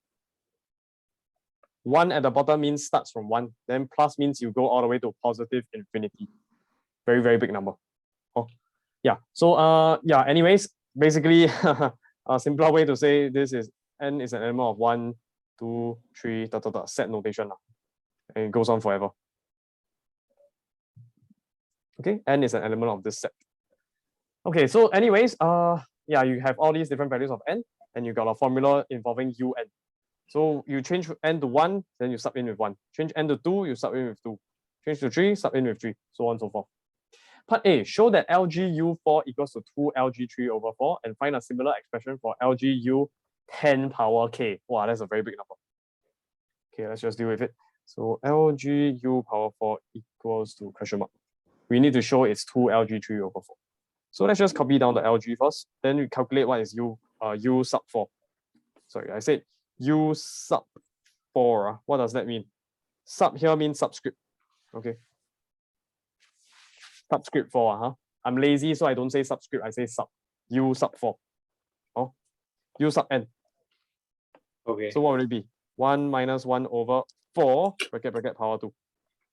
1 at the bottom means starts from 1. Then plus means you go all the way to positive infinity. Very, very big number. Yeah. So yeah, anyways, basically a simpler way to say this is n is an element of 1, 2, 3, set notation. And it goes on forever. Okay, n is an element of this set. Okay, so anyways, yeah, you have all these different values of n, and you got a formula involving un. So you change n to 1, then you sub in with 1. Change n to 2, you sub in with 2. Change to 3, sub in with 3, so on and so forth. Part A, show that LGU4 equals to 2 LG3/4 and find a similar expression for LGU 10 power k. Wow, that's a very big number. Okay, let's just deal with it. So LGU power 4 equals to question mark. We need to show it's 2 LG3/4. So let's just copy down the LG first. Then we calculate what is U sub 4. Sorry, I said U sub 4. What does that mean? Sub here means subscript. Okay. Subscript 4. Huh? I'm lazy, so I don't say subscript, I say sub. U sub 4. Oh, U sub n. Okay. So what will it be? 1 minus 1 over 4, bracket power 2.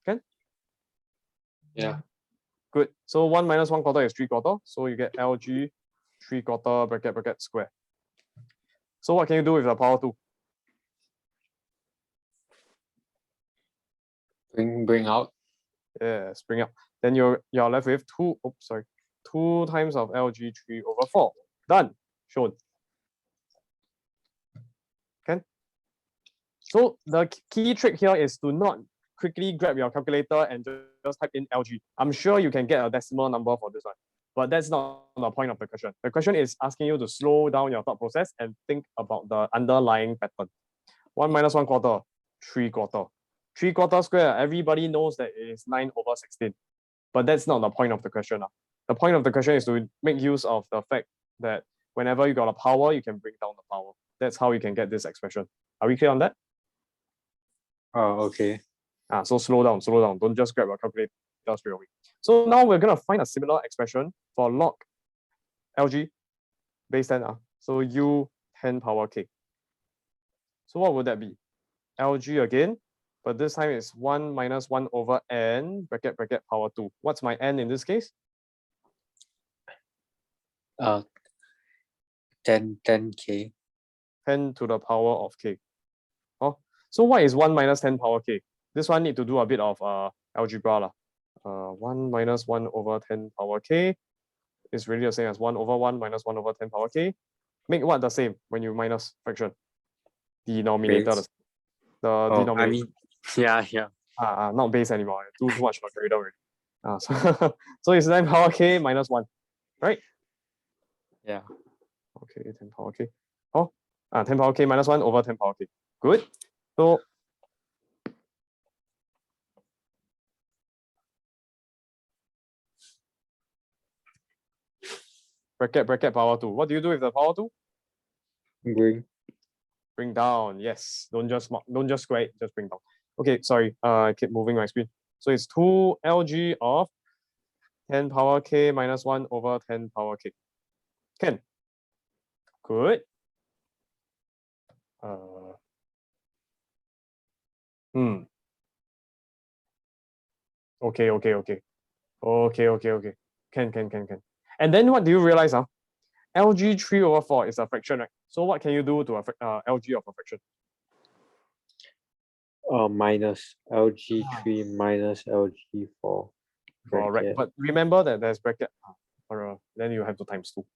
Okay? Yeah. Good. So 1 minus 1/4 is 3/4. So you get LG 3/4 bracket square. So what can you do with the power 2? Bring out. Yes, bring up. Then you're left with 2 times of LG3/4. Done. Shown. Okay. So the key trick here is to not quickly grab your calculator and just type in LG. I'm sure you can get a decimal number for this one, but that's not the point of the question. The question is asking you to slow down your thought process and think about the underlying pattern. 1 minus 1/4, 3/4. 3/4 square, everybody knows that it is 9/16. But that's not the point of the question. The point of the question is to make use of the fact that whenever you got a power, you can bring down the power. That's how you can get this expression. Are we clear on that? Oh, okay. So slow down. Don't just grab a calculator straight away. So now we're gonna find a similar expression for log LG base 10. So U 10 power k. So what would that be? LG again, but this time it's 1 minus 1 over n bracket power 2. What's my n in this case? 10k. 10 to the power of k. Oh, so what is 1 minus 10 power k? This one need to do a bit of algebra. 1 minus 1 over 10 power k is really the same as 1 over 1 minus 1 over 10 power k. Make what the same when you minus fraction? Denominator. Base. Denominator. I mean, yeah. Not base anymore. Too much calculator already. So it's 10 power k minus 1, right? Yeah. Okay, 10 power k. 10 power k minus 1 over 10 power k. Good. So bracket power 2. What do you do with the power 2? Bring down. Yes. Don't just square it, just bring down. Okay, sorry. I keep moving my screen. So it's 2 LG of 10 power k minus 1 over 10 power k. Can. Good. Okay. Can. And then what do you realize? LG 3/4 is a fraction, right? So what can you do to affect LG of a fraction? Minus LG3 minus LG4. Correct. But remember that there's bracket. Then you have to times 2.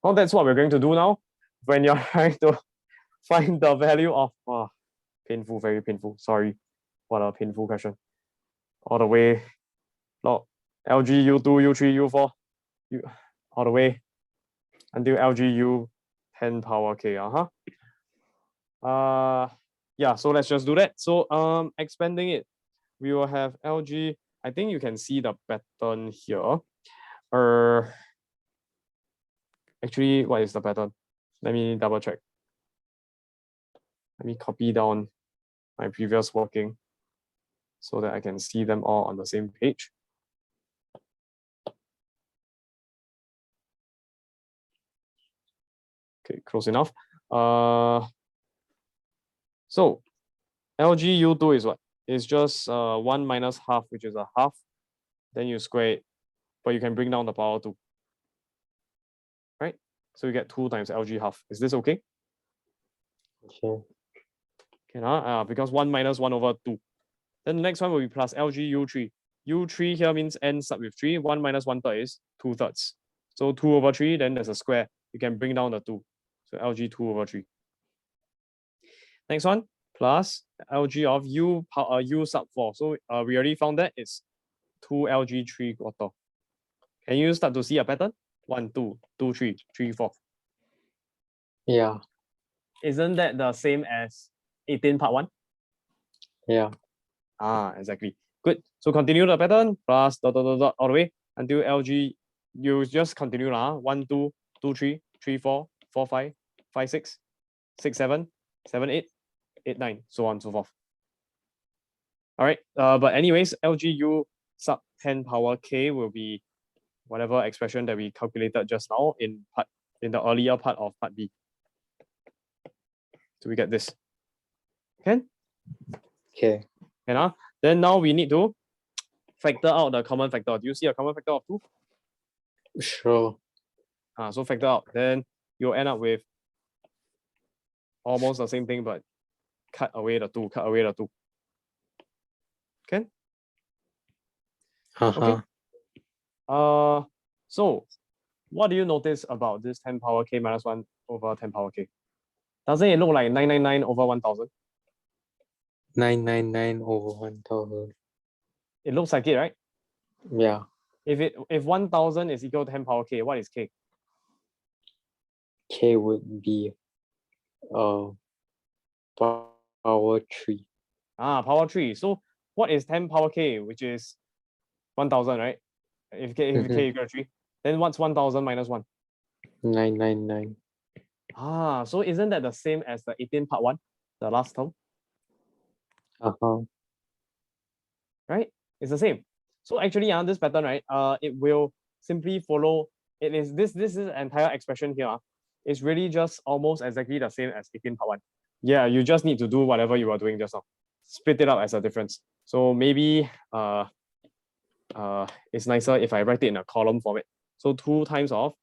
Well, that's what we're going to do now. When you're trying to find the value of painful, very painful. Sorry. What a painful question. All the way. Log LG U2, U3, U4. All the way until LGU 10 power k. Yeah, so let's just do that. So expanding it, we will have LG. I think you can see the pattern here. Actually, what is the pattern? Let me double check. Let me copy down my previous working so that I can see them all on the same page. Okay, close enough. So LGU2 is what? It's just 1 minus half, which is a half. Then you square it, but you can bring down the power 2. Right? So you get 2 times LG half. Is this okay? Okay. Okay, because 1 minus 1 over 2. Then the next one will be plus LGU3. U3 here means n sub with 3. 1 minus 1/3 is 2/3. So 2 over 3, then there's a square. You can bring down the 2. So LG 2 over 3. Next one, plus LG of U sub 4. So we already found that it's 2 LG 3/4. Can you start to see a pattern? 1, 2, 2, 3, 3, 4. Yeah. Isn't that the same as 18 part 1? Yeah. Exactly. Good. So continue the pattern plus dot, dot, dot, dot, all the way until LG. You just continue lah. 1, 2, 2, 3, 3, 4, 4, 5, 5, 6, 6, 7, 7, 8, 8, 9, so on and so forth. All right. But anyways, LGU sub 10 power k will be whatever expression that we calculated just now in the earlier part of part B. So we get this. Can? Okay. And then now we need to factor out the common factor. Do you see a common factor of 2? Sure. So factor out. Then you'll end up with almost the same thing, but cut away the 2, cut away the 2. Can? Uh-huh. Okay. So what do you notice about this 10 power k minus 1 over 10 power k? Doesn't it look like 999 over 1000? 999 over 1000. It looks like it, right? Yeah. If 1000 is equal to 10 power k, what is k? K would be power 3. Power 3. So what is 10 power k, which is 1000, right? If k equal to 3, then what's 1000 minus 1? 999. So isn't that the same as the 18 part 1, the last term? Uh-huh. Right? It's the same. So actually, this pattern, right? It will simply follow. It is this entire expression here. It's really just almost exactly the same as 18 part 1. Yeah, you just need to do whatever you are doing just now. Split it out as a difference. So maybe it's nicer if I write it in a column format. So 2 times of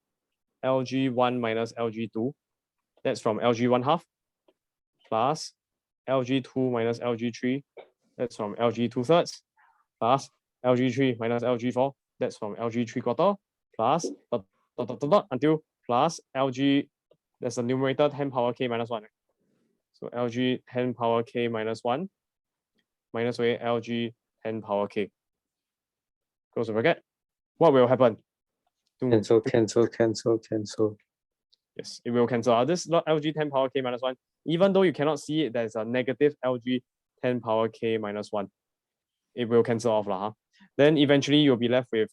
LG1 minus LG2. That's from LG1 half plus LG2 minus LG3. That's from LG2 thirds plus LG3 minus LG4. That's from LG3 quarter plus dot, dot, dot, dot, dot, until plus LG. There's a numerator 10 power k minus 1. So LG 10 power k minus 1 minus away LG 10 power k. Close the bracket. What will happen? Cancel, cancel, cancel, cancel. Yes, it will cancel out. This LG 10 power k minus 1, even though you cannot see it, there's a negative LG 10 power k minus 1. It will cancel off. Huh? Then eventually you'll be left with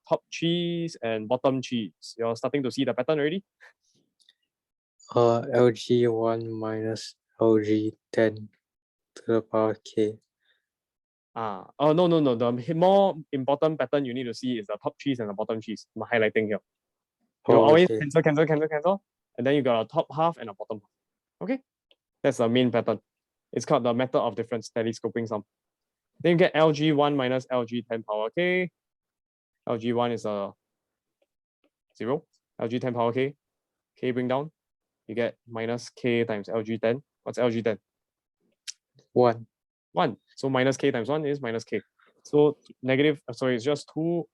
top cheese and bottom cheese. You're starting to see the pattern already? LG1 minus LG10 to the power k. No. The more important pattern you need to see is the top cheese and the bottom cheese. I'm highlighting here. You always okay. cancel, and then you got a top half and a bottom half. Okay, that's the main pattern. It's called the method of difference telescoping sum. Then you get LG1 minus LG10 power k. LG1 is a 0. LG10 power k. K bring down. You get minus k times LG10. What's LG10? 1. 1. So minus k times 1 is minus k. So it's just 2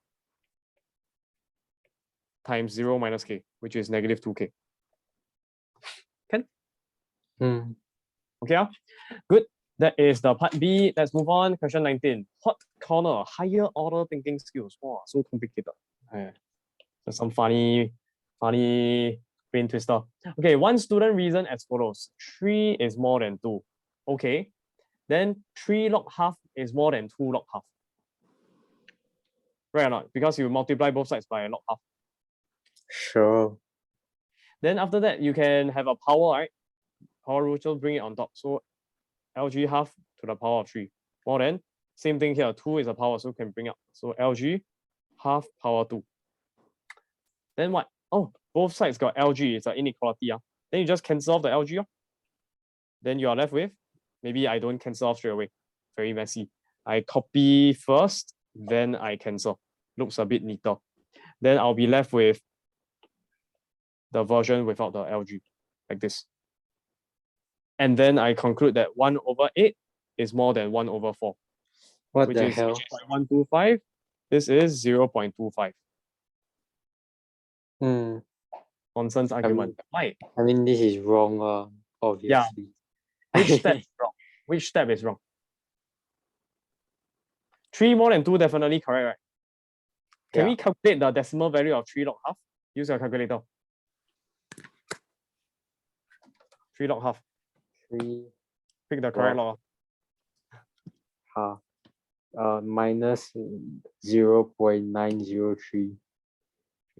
times 0 minus k, which is negative 2k. Can? Okay. Good. That is the part B. Let's move on. Question 19. Hot corner, higher order thinking skills. Wow, so complicated. Just some funny brain twister. Okay, one student reason as follows. 3 is more than 2. Okay. Then 3 log half is more than 2 log half. Right or not? Because you multiply both sides by log half. Sure. Then after that, you can have a power, right? Power rule, just bring it on top. So LG half to the power of 3. More than, same thing here, 2 is a power, so can bring up. So LG half power 2. Then what? Oh, both sides got LG, it's an inequality. Then you just cancel off the LG. Then you are left with, maybe I don't cancel off straight away. Very messy. I copy first, then I cancel. Looks a bit neater. Then I'll be left with the version without the LG, like this. And then I conclude that 1 over 8 is more than 1 over 4. What which the is hell? 0.125. This is 0.25. Nonsense argument. Why? I mean, this is wrong, obviously. Which step is wrong? Which step is wrong? 3 more than 2 definitely correct, right? Can we calculate the decimal value of 3 log half? Use your calculator. 3 log half. 3 Pick the correct log. half. Minus 0.903.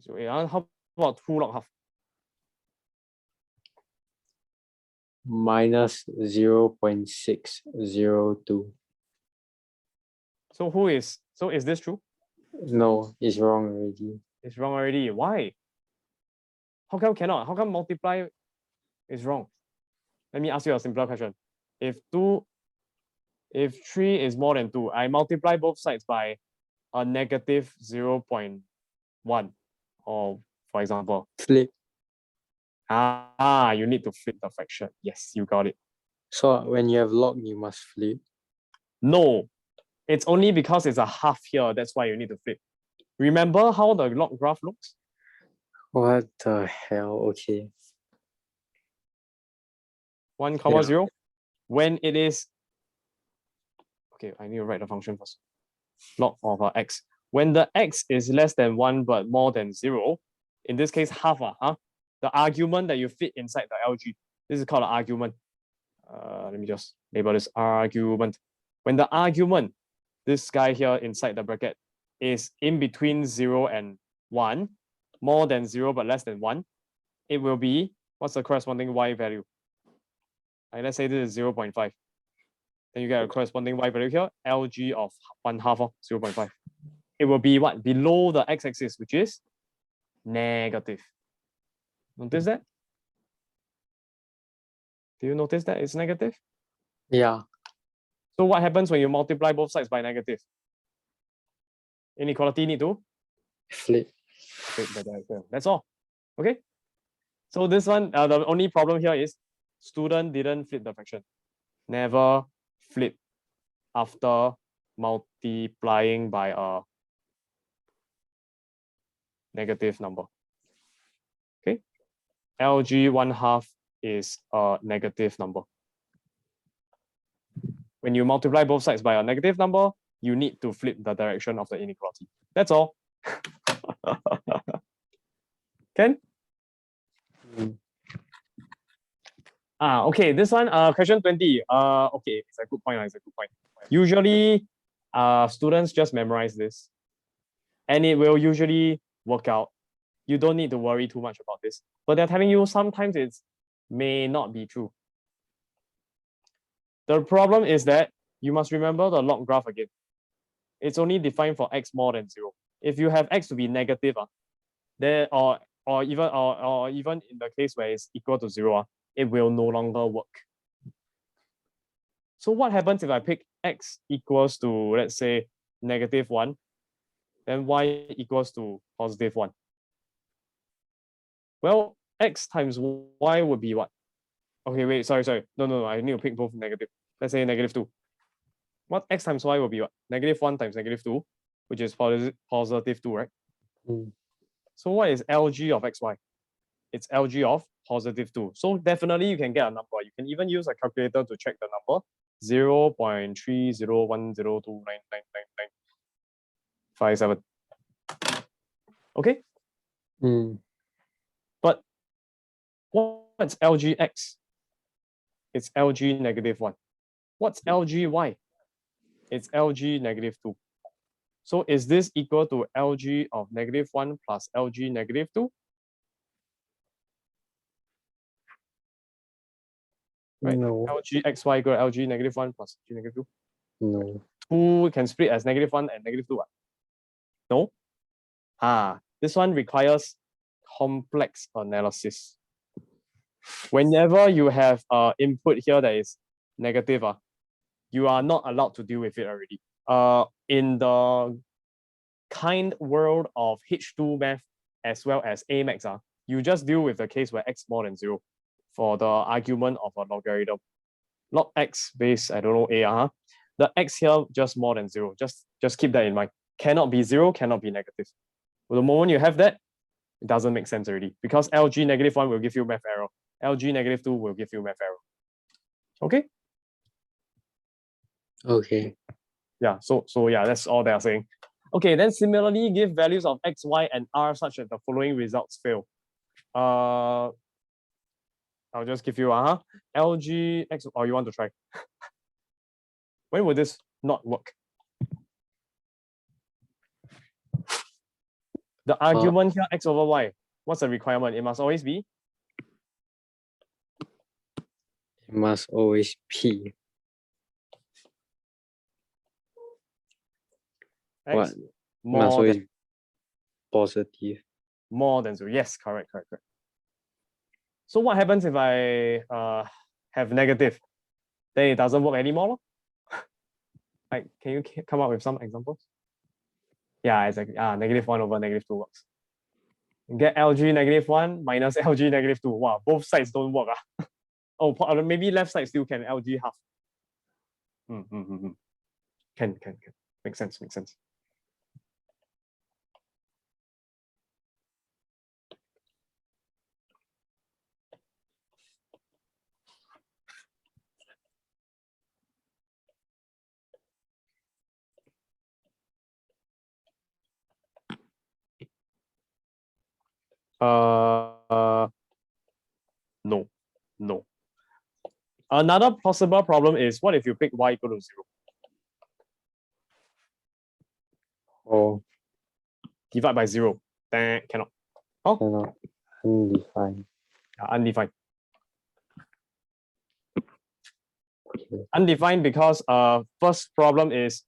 So, how about 2 log half? Minus 0.602. So is this true? No, it's wrong already. It's wrong already. Why? How come cannot? How come multiply is wrong? Let me ask you a simpler question. If 3 is more than 2, I multiply both sides by a negative 0.1, or for example. Flip. You need to flip the fraction. Yes, you got it. So when you have log, you must flip. No, it's only because it's a half here. That's why you need to flip. Remember how the log graph looks? What the hell? Okay. 1, 0. When it is, okay, I need to write the function first. Log of x. When the x is less than 1 but more than 0, in this case half, the argument that you fit inside the LG, this is called an argument. Let me just label this argument. When the argument, this guy here inside the bracket, is in between 0 and 1, more than 0 but less than 1, it will be, what's the corresponding y value? Let's say this is 0.5. Then you get a corresponding y value here, LG of 1/2 of 0.5. It will be what? Below the x-axis, which is negative. Notice that? Do you notice that it's negative? Yeah. So what happens when you multiply both sides by negative? Inequality need to Flip. flip the direction. That's all. Okay. So this one, the only problem here is student didn't flip the fraction. Never flip after multiplying by a negative number. Okay. LG 1/2 is a negative number. When you multiply both sides by a negative number, you need to flip the direction of the inequality. That's all. Can? Okay, this one, question 20. Okay, it's a good point. It's a good point. Usually, students just memorize this, and it will usually work out. You don't need to worry too much about this. But they're telling you sometimes it may not be true. The problem is that you must remember the log graph again. It's only defined for x more than 0. If you have x to be negative, there or even in the case where it's equal to 0, it will no longer work. So what happens if I pick x equals to, let's say, -1, then y equals to +1? Well, x times y would be what? Okay, wait, sorry. No, I need to pick both negative. Let's say -2. What x times y will be what? -1 times -2, which is +2, right? So what is LG of xy? It's LG of +2. So definitely you can get a number. You can even use a calculator to check the number. 0.3010299957. Okay? But what's LGX? It's LG -1. What's LGY? It's LG -2. So is this equal to LG of -1 plus LG -2? Right? No. LG xy equal to LG -1 plus LG -2. No. 2 can split as -1 and -2. No? This one requires complex analysis. Whenever you have input here that is negative, you are not allowed to deal with it already. In the kind world of H2 math as well as A max, you just deal with the case where x more than 0 for the argument of a logarithm. Log x base, I don't know, A, the x here just more than 0. Just keep that in mind. Cannot be 0, cannot be negative. But the moment you have that, it doesn't make sense already, because LG -1 will give you math error. LG -2 will give you math error. Okay? Okay. Yeah, so yeah, that's all they are saying. Okay, then similarly give values of x, y, and r such that the following results fail. I'll just give you LG x. Oh, you want to try? When would this not work? The argument here x over y. What's the requirement? It must always be. It must always be. X What? Must more always than, positive. more than 0. Yes, correct. So what happens if I have negative? Then it doesn't work anymore. Like, can you come up with some examples? Yeah, exactly. -1 over -2 works. Get LG -1 minus LG -2. Wow, both sides don't work. Oh, maybe left side still can LG half. Can. Makes sense. No. Another possible problem is what if you pick y equal to 0? Oh, Divide by 0. Then cannot. Oh, cannot. Undefined. undefined. Okay. Undefined because first problem is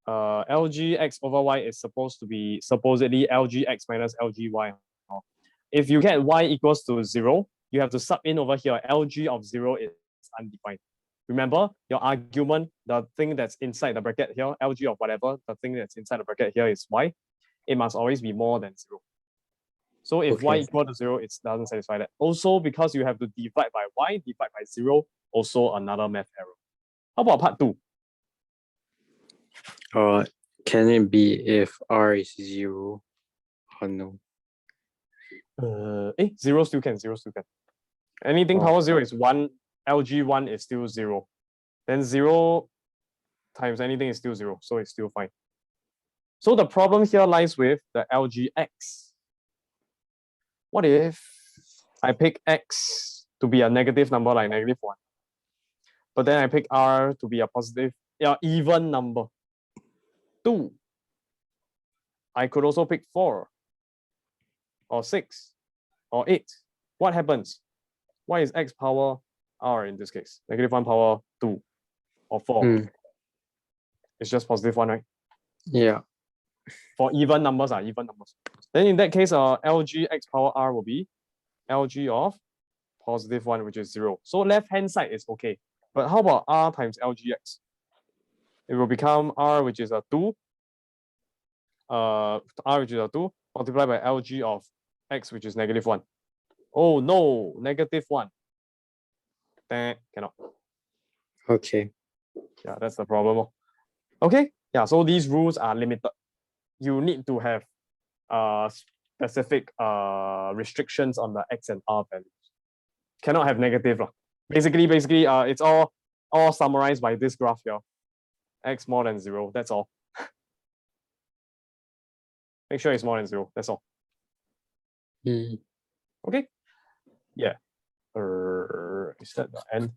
LG x over y is supposed to be supposedly LG x minus LG y. If you get y equals to 0, you have to sub in over here LG of 0 is undefined. Remember your argument, the thing that's inside the bracket here, LG of whatever, the thing that's inside the bracket here is y. It must always be more than 0. So if y equal to 0, it doesn't satisfy that. Also, because you have to divide by y, divide by 0, also another math error. How about part 2? Can it be if r is 0 or no? 0 still can. Anything power 0 is 1, LG1 is still 0. Then 0 times anything is still 0, so it's still fine. So the problem here lies with the LGX. What if I pick x to be a negative number like -1, but then I pick r to be a positive, even number? 2. I could also pick 4 or 6 or 8. What happens? Why is x power r in this case? -1 power 2 or 4. It's just +1, right? Yeah. For even numbers. Then in that case, LG x power r will be LG of +1, which is 0. So left hand side is okay. But how about r times LGX? It will become r, which is a 2. R, which is a 2, multiplied by LG of x, which is -1. Oh no, -1. Then cannot. Okay. Yeah, that's the problem. Okay. Yeah, so these rules are limited. You need to have specific restrictions on the x and r values. Cannot have negative. Basically, it's all summarized by this graph here. X more than 0. That's all. Make sure it's more than 0. That's all. Okay. Yeah. Is that the end?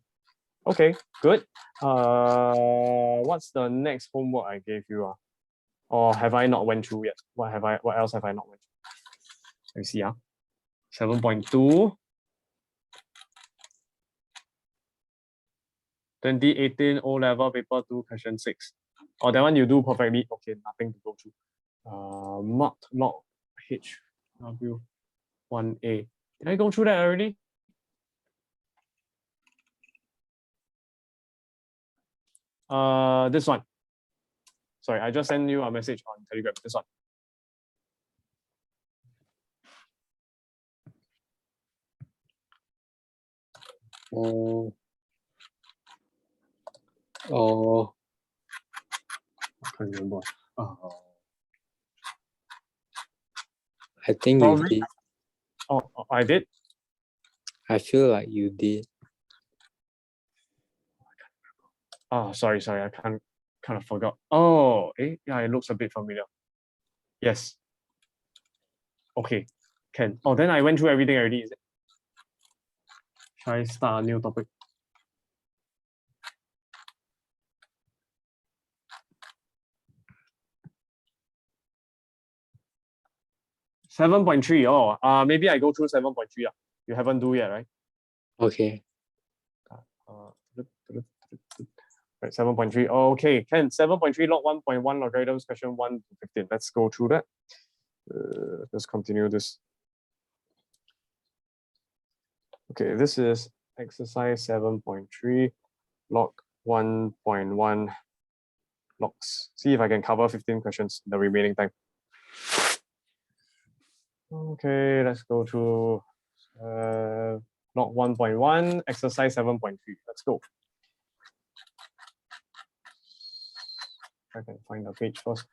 Okay, good. What's the next homework I gave you? Or have I not went through yet? What else have I not went through? Let me see. 7.2. 2018 O-level paper 2 question 6. Oh, that one you do perfectly. Okay, nothing to go through. Marked log HW1A. Did I go through that already? This one. Sorry, I just sent you a message on Telegram. This one. I can't remember. I think you did. Oh, I did? I feel like you did. Oh, sorry. I kind of forgot. Oh, yeah, it looks a bit familiar. Yes. Okay, can. Oh, then I went through everything already, is it? Shall I start a new topic? Seven point three. Oh, maybe I go through 7.3. You haven't do yet, right? Okay. Right, 7.3. Okay, can 7.3 log 1.1 logarithms question 1 to 15. Let's go through that. Let's continue this. Okay, this is exercise 7.3 log 1.1 logs. See if I can cover 15 questions in the remaining time. Okay, let's go through log 1.1, exercise 7.3. Let's go. I can find the page first.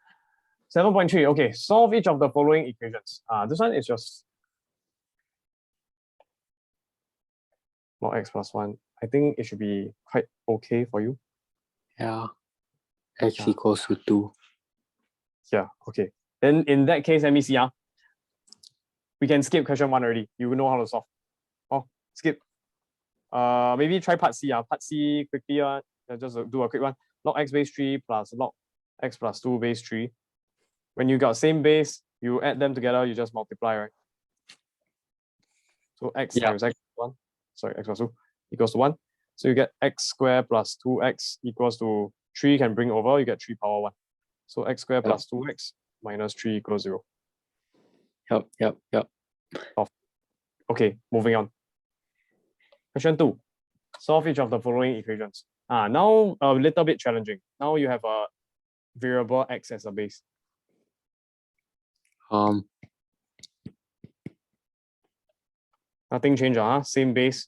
7.3. Okay, solve each of the following equations. This one is just log x plus 1. I think it should be quite okay for you. Yeah. X Yeah. equals to 2. Yeah, okay. Then in that case, let me see. We can skip question 1 already. You know how to solve. Oh, skip. Maybe try part C. Part C quickly. Just do a quick one. Log x base 3 plus log x plus 2 base 3. When you got same base, you add them together, you just multiply, right? So x times x plus 1, sorry, x plus 2 equals to 1. So you get x squared plus 2x equals to 3 can bring over, you get 3 power 1. So x squared plus 2x minus 3 equals 0. Yep. Okay, moving on. Question 2. Solve each of the following equations. Now a little bit challenging. Now you have a variable x as a base. Nothing changed, same base.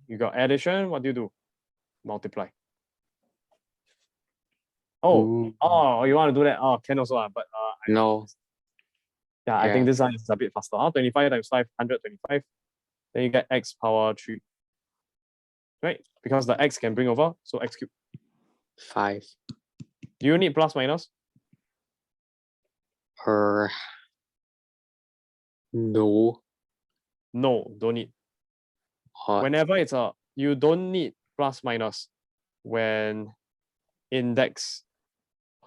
You got addition, what do? Multiply. Oh, you want to do that? Oh, can also, but no. I think this one is a bit faster. 25 times 5, 125. Then you get x power 3. Right? Because the x can bring over, so x cubed. 5. Do you need plus minus? No. No, don't need. Whenever it's you don't need plus minus when index,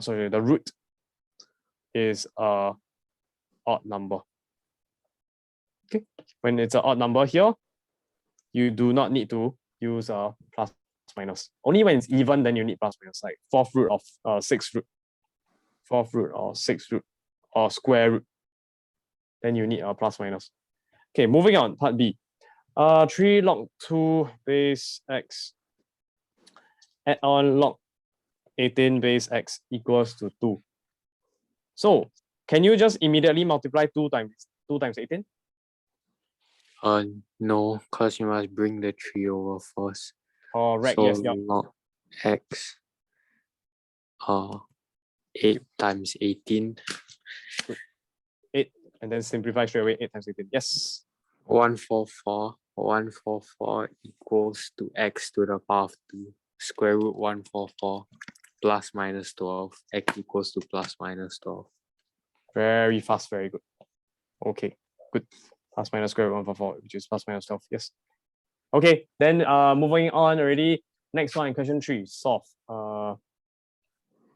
sorry, the root is a odd number. Okay, when it's an odd number here, you do not need to use a plus minus. Only when it's even, then you need plus minus, like fourth root of 6th root, fourth root or 6th root or square root. Then you need a plus minus. Okay, moving on, part B. 3 log 2 base x add on log 18 base x equals to 2. So can you just immediately multiply 2 times 18? No, because you must bring the 3 over first. Correct, so yes. log x 8 times 18. 8, and then simplify straight away. 8 times 18. Yes. 144. 144 equals to x to the power of 2. Square root 144 plus minus 12. X equals to plus minus 12. Very fast, very good. Okay, good. Plus minus square root 144, which is plus minus 12. Yes. Okay, then moving on already. Next one, question 3. Solve.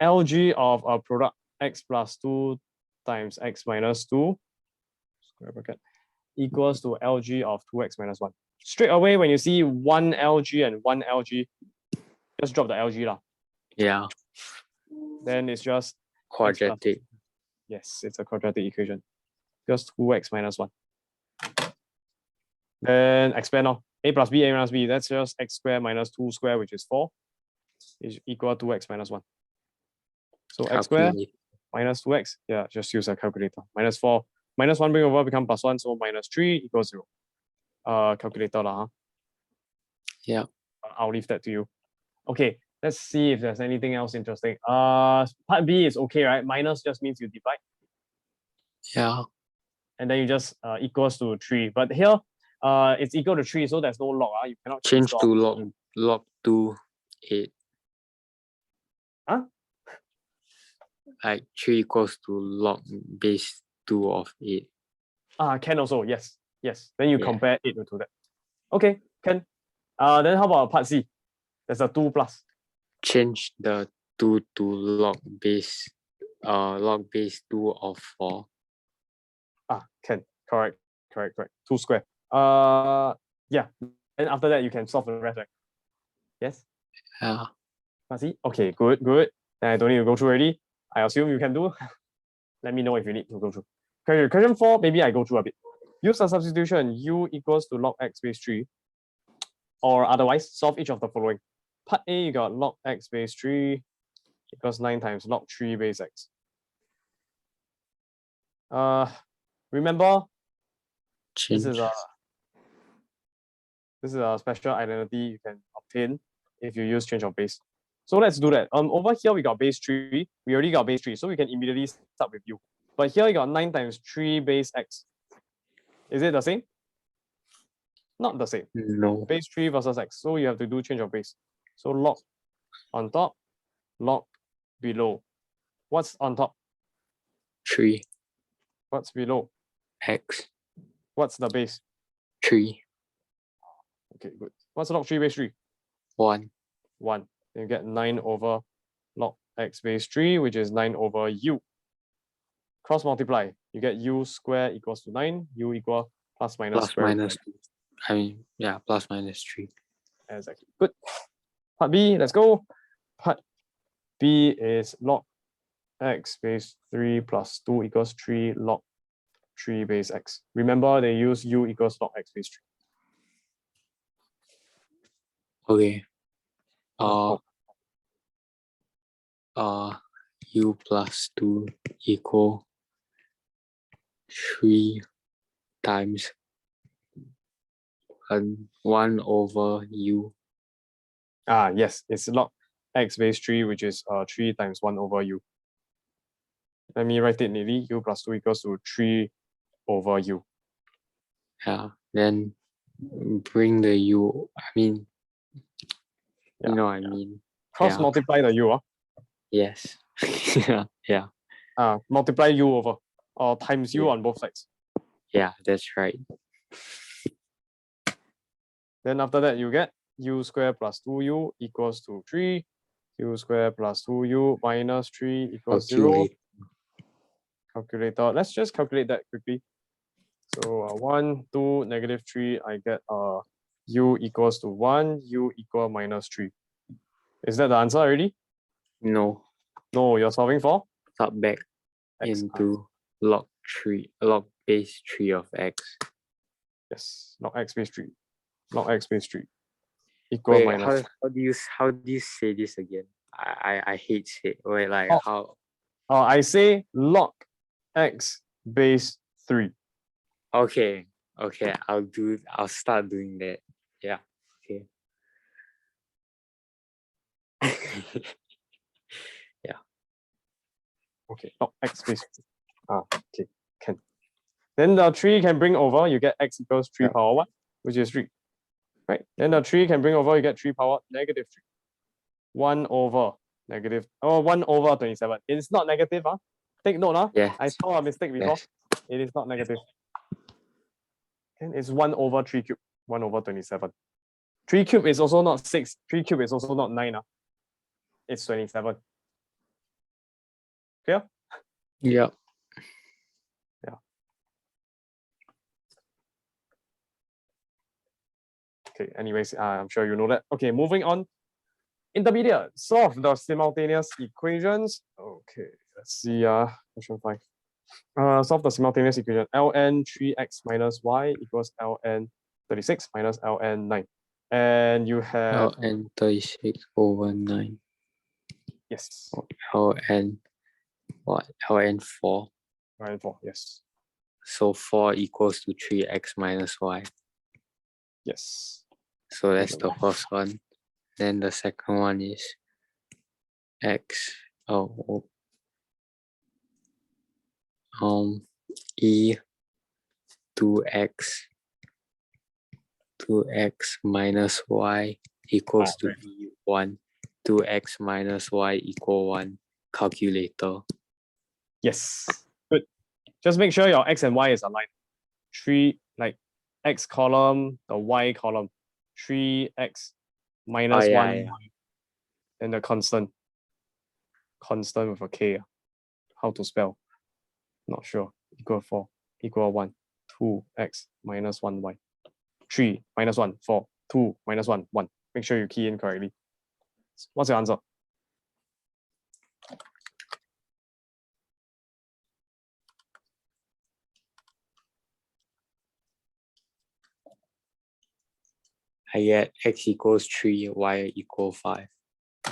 LG of a product x plus 2 times x minus 2 square bracket equals to LG of 2x minus 1. Straight away, when you see one LG and one LG, just drop the LG lah. Yeah. Then it's just quadratic. Yes, it's a quadratic equation. Just 2x minus 1. Then expand on a plus b, that's just x squared minus 2 squared, which is 4, is equal to x minus 1. So x squared minus 2x, just use a calculator. Minus 4, minus 1 bring over, become plus 1, so minus 3 equals 0. Calculator lah. Yeah. I'll leave that to you. Okay, let's see if there's anything else interesting. Part B is okay, right? Minus just means you divide. Yeah. And then you just equals to 3. But here, it's equal to 3, so there's no log. You cannot change to log 2, 8. Huh? Like 3 equals to log base 2 of 8. Can also, yes. Yes. Then you Yeah. compare 8 to that. Okay, can. Then how about part C? There's a 2 plus. Change the 2 to log base 2 of 4. Can. Correct. 2 square. Yeah. Then after that, you can solve the rest, right? Yes? Yeah. Part C? Okay, good. Then I don't need to go through already. I assume you can do. Let me know if you need to go through. Okay, question 4, maybe I go through a bit. Use a substitution, u equals to log x base 3. Or otherwise, solve each of the following. Part A, you got log x base 3 equals 9 times log 3 base x. Remember, Change. this is a special identity you can obtain if you use change of base. So let's do that. Over here we got base 3. We already got base 3, so we can immediately start with u. But here you got 9 times 3 base x. Is it the same? Not the same. No. Base 3 versus x. So you have to do change of base. So log on top, log below. What's on top? 3 What's below? x. What's the base? 3 Okay, good. What's log 3 base 3? 1. 1. Then you get 9 over log x base 3, which is 9 over u. Cross multiply. You get u square equals to 9. U equal plus minus Plus square root. minus 2. I mean, yeah, plus minus 3. Exactly. Good. Part B, let's go. Part B is log x base 3 plus 2 equals 3 log 3 base x. Remember, they use u equals log x base 3. Okay. Oh. U plus 2 equal 3 times 1 over u. Yes, it's log x base 3, which is 3 times 1 over u. Let me write it neatly. U plus 2 equals to 3 over u. Yeah. Then bring the u. I mean, Yeah, you know what I mean. Cross multiply the u. Yes. yeah. Multiply u over or times u on both sides. Yeah, that's right. Then after that, you get u squared plus 2u equals to 3. U squared plus 2u minus 3 equals 0. Calculator. Let's just calculate that quickly. So 1, 2, negative 3, I get u equals to 1, u equal minus 3. Is that the answer already? No. No, you're solving for? Sub back X. into log base 3 of x. Yes, log x base 3. Log x base 3 equal Wait, minus. how do you say this again? I hate it. Wait, like how? I say log x base 3. Okay, I'll start doing that. Yeah. Okay. Yeah. Okay, log x base 3. Okay, can. Then the 3 can bring over, you get x equals 3 power 1, which is 3. Right? Then the 3 can bring over, you get 3 power negative 3. 1 over negative, 1 over 27. It's not negative, Take note, Yes. I saw a mistake before. Yes. It is not negative. And it's 1 over 3 cube, 1 over 27. 3 cube is also not 6. 3 cube is also not 9. It's 27. Clear? Yeah. Yeah. Okay, anyways, I'm sure you know that. Okay, moving on. Intermediate, solve the simultaneous equations. Okay, let's see, question 5. Solve the simultaneous equation. ln 3x minus y equals ln 36 minus ln 9. And you have... ln 36 over 9. Yes. ln what? ln 4. ln 4, yes. So 4 equals to 3x minus y. Yes. So that's the first one. Then the second one is x. E 2x minus y equals to E 1. 2x minus y equal 1. Calculator. Yes. Good. Just make sure your X and Y is aligned. 3, like X column, the Y column, 3X minus 1, yeah. and the constant. Constant with a K. How to spell? Not sure. Equal 4, equal 1, 2X minus 1Y. 3 minus 1, 4, 2 minus 1, 1. Make sure you key in correctly. What's your answer? I get X equals 3, Y equal 5.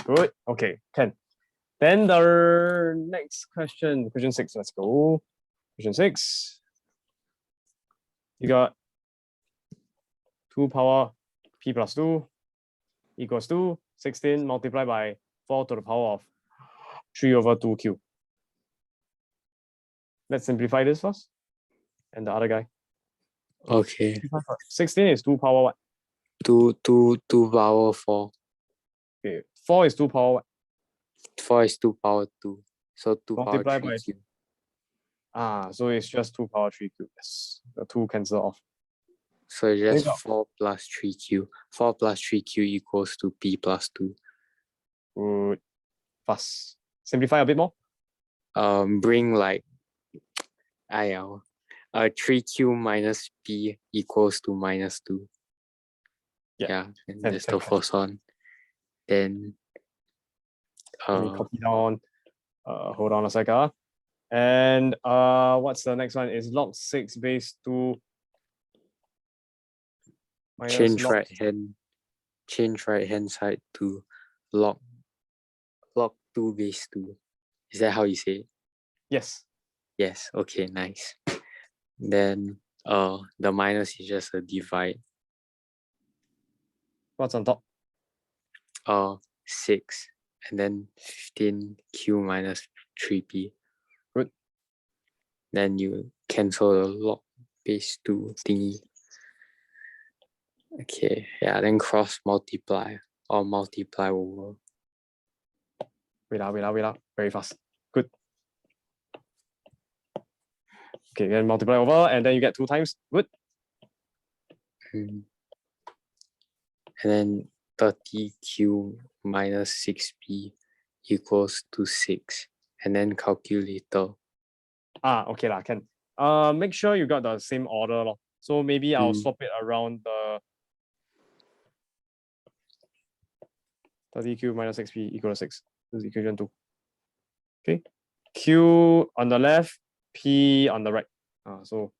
Good. Okay, can. Then the next question, question 6. Let's go. Question 6. You got 2 power p plus 2 equals to 16 multiplied by 4 to the power of 3 over 2q. Let's simplify this first. And the other guy. Okay. 16 is 2 power what? 2 power 4. Okay. 4 is 2 power what? 4 is 2 power 2. So 2 Multiply power by 3 cube. So it's just 2 power 3 cube. Yes. The 2 cancel off. So it's just There you 4 plus 3q. 4 plus 3q equals to p plus 2. Good. Fast. Simplify a bit more. Bring like 3q minus p equals to minus 2. Yeah. And that's the first one. Then Let me copy down. Hold on a second. And what's the next one? Is log 6 base 2 minus change log right hand side to log 2 base 2. Is that how you say it? Yes. Yes. Okay, nice. Then the minus is just a divide. What's on top? 6 and then 15q minus 3p. Good. Then you cancel the log base 2 thingy. Okay, yeah, then cross multiply or multiply over. Wait up. Very fast. Good. Okay, then multiply over, and then you get 2 times. Good. And then 30q minus 6p equals to 6. And then calculator. Okay lah, can. Make sure you got the same order lor. So maybe I'll swap it around the 30q minus 6p equal to 6. This is equation 2. Okay. Q on the left, P on the right. So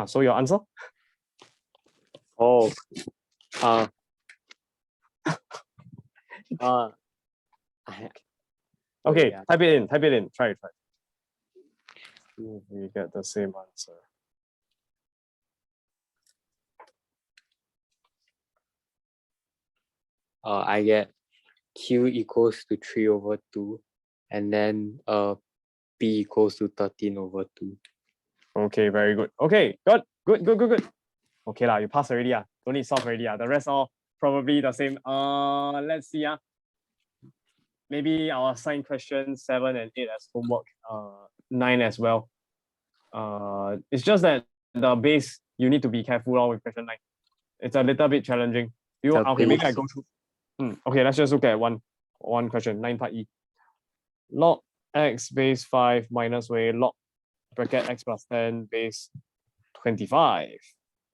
so your answer? Oh. Okay, yeah. type it in. Try it. See if we get the same answer. I get q equals to 3 over 2, and then p equals to 13 over 2. Okay, very good. Okay, good. Okay lah, you passed already. Don't need solve already. The rest all probably the same. Let's see. Maybe I'll assign questions 7 and 8 as homework. 9 as well. It's just that the base you need to be careful with question 9. It's a little bit challenging. Okay, maybe I go through. Okay, let's just look at one question. 9 part E. Log x base 5 minus y log bracket x plus 10 base 25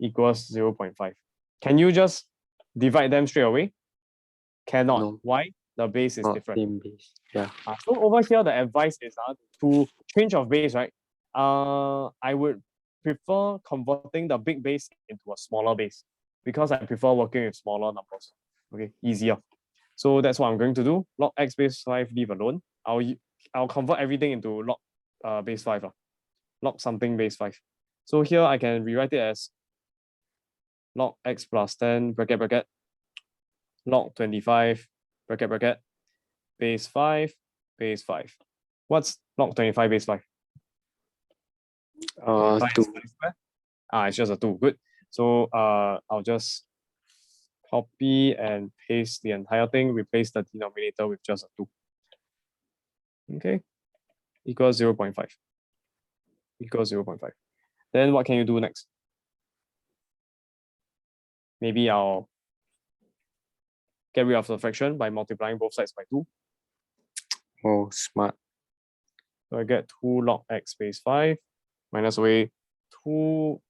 equals 0.5. Can you just divide them straight away? Cannot. No. Why? The base is different. Same base. Yeah. So over here, the advice is to change of base, right? I would prefer converting the big base into a smaller base because I prefer working with smaller numbers. Okay, easier. So that's what I'm going to do. Log x base 5 leave alone. I'll convert everything into log base 5. Log something base 5. So here I can rewrite it as log x plus 10 bracket bracket log 25 bracket bracket base 5 base 5. What's log 25 base 5? 2. It's just a 2. Good. So I'll just copy and paste the entire thing, replace the denominator with just a 2. Okay, equals 0.5. Equals 0.5. Then what can you do next? Maybe I'll get rid of the fraction by multiplying both sides by 2. Oh, smart. So I get 2 log x base 5 minus away 2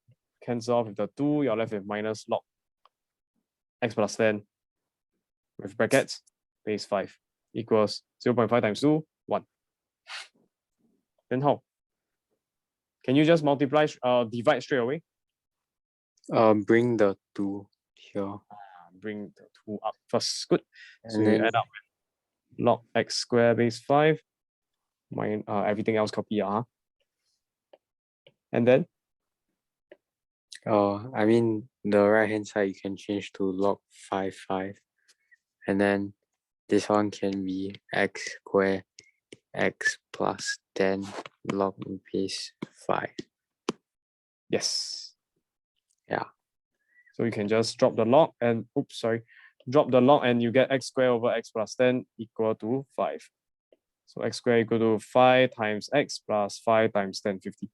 cancel off with the 2. You're left with minus log x plus 10 with brackets base 5 equals 0.5 times 2, 1. Then how? Can you just multiply, divide straight away? Bring the 2 here. Bring the 2 up first. Good. And So then you add up with log x squared base 5. Everything else copy. And then? I mean, the right hand side you can change to log 5, 5. And then this one can be x squared x plus 10 log base 5. Yes. Yeah. So you can just drop the log and, drop the log and you get x squared over x plus 10 equal to 5. So x squared equal to 5 times x plus 5 times 10, 50.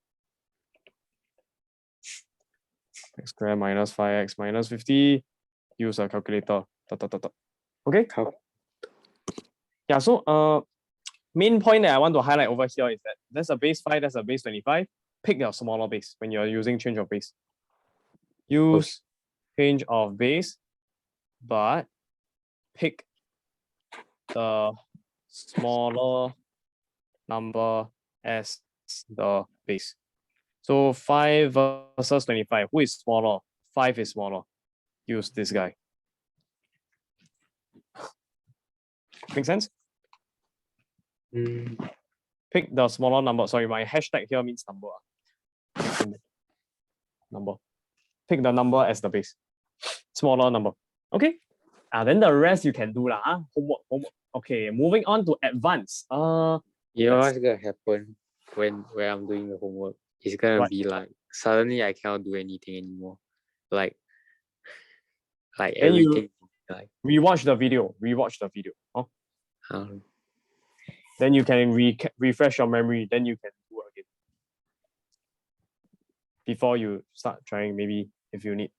X squared minus 5x minus 50. Use a calculator. Okay? Yeah, so main point that I want to highlight over here is that there's a base 5, there's a base 25. Pick your smaller base when you're using change of base. Use change of base, but pick the smaller number as the base. So 5 versus 25, who is smaller? 5 is smaller. Use this guy. Make sense? Pick the smaller number. Sorry, my hashtag here means number. Number. Pick the number as the base. Smaller number. Okay? Then the rest you can do. Homework. Okay, moving on to advanced. You know what's gonna happen when I'm doing the homework? It's gonna be like suddenly I cannot do anything anymore. Like everything. Like rewatch the video. Then you can refresh your memory. Then you can do it again. Before you start trying, maybe if you need.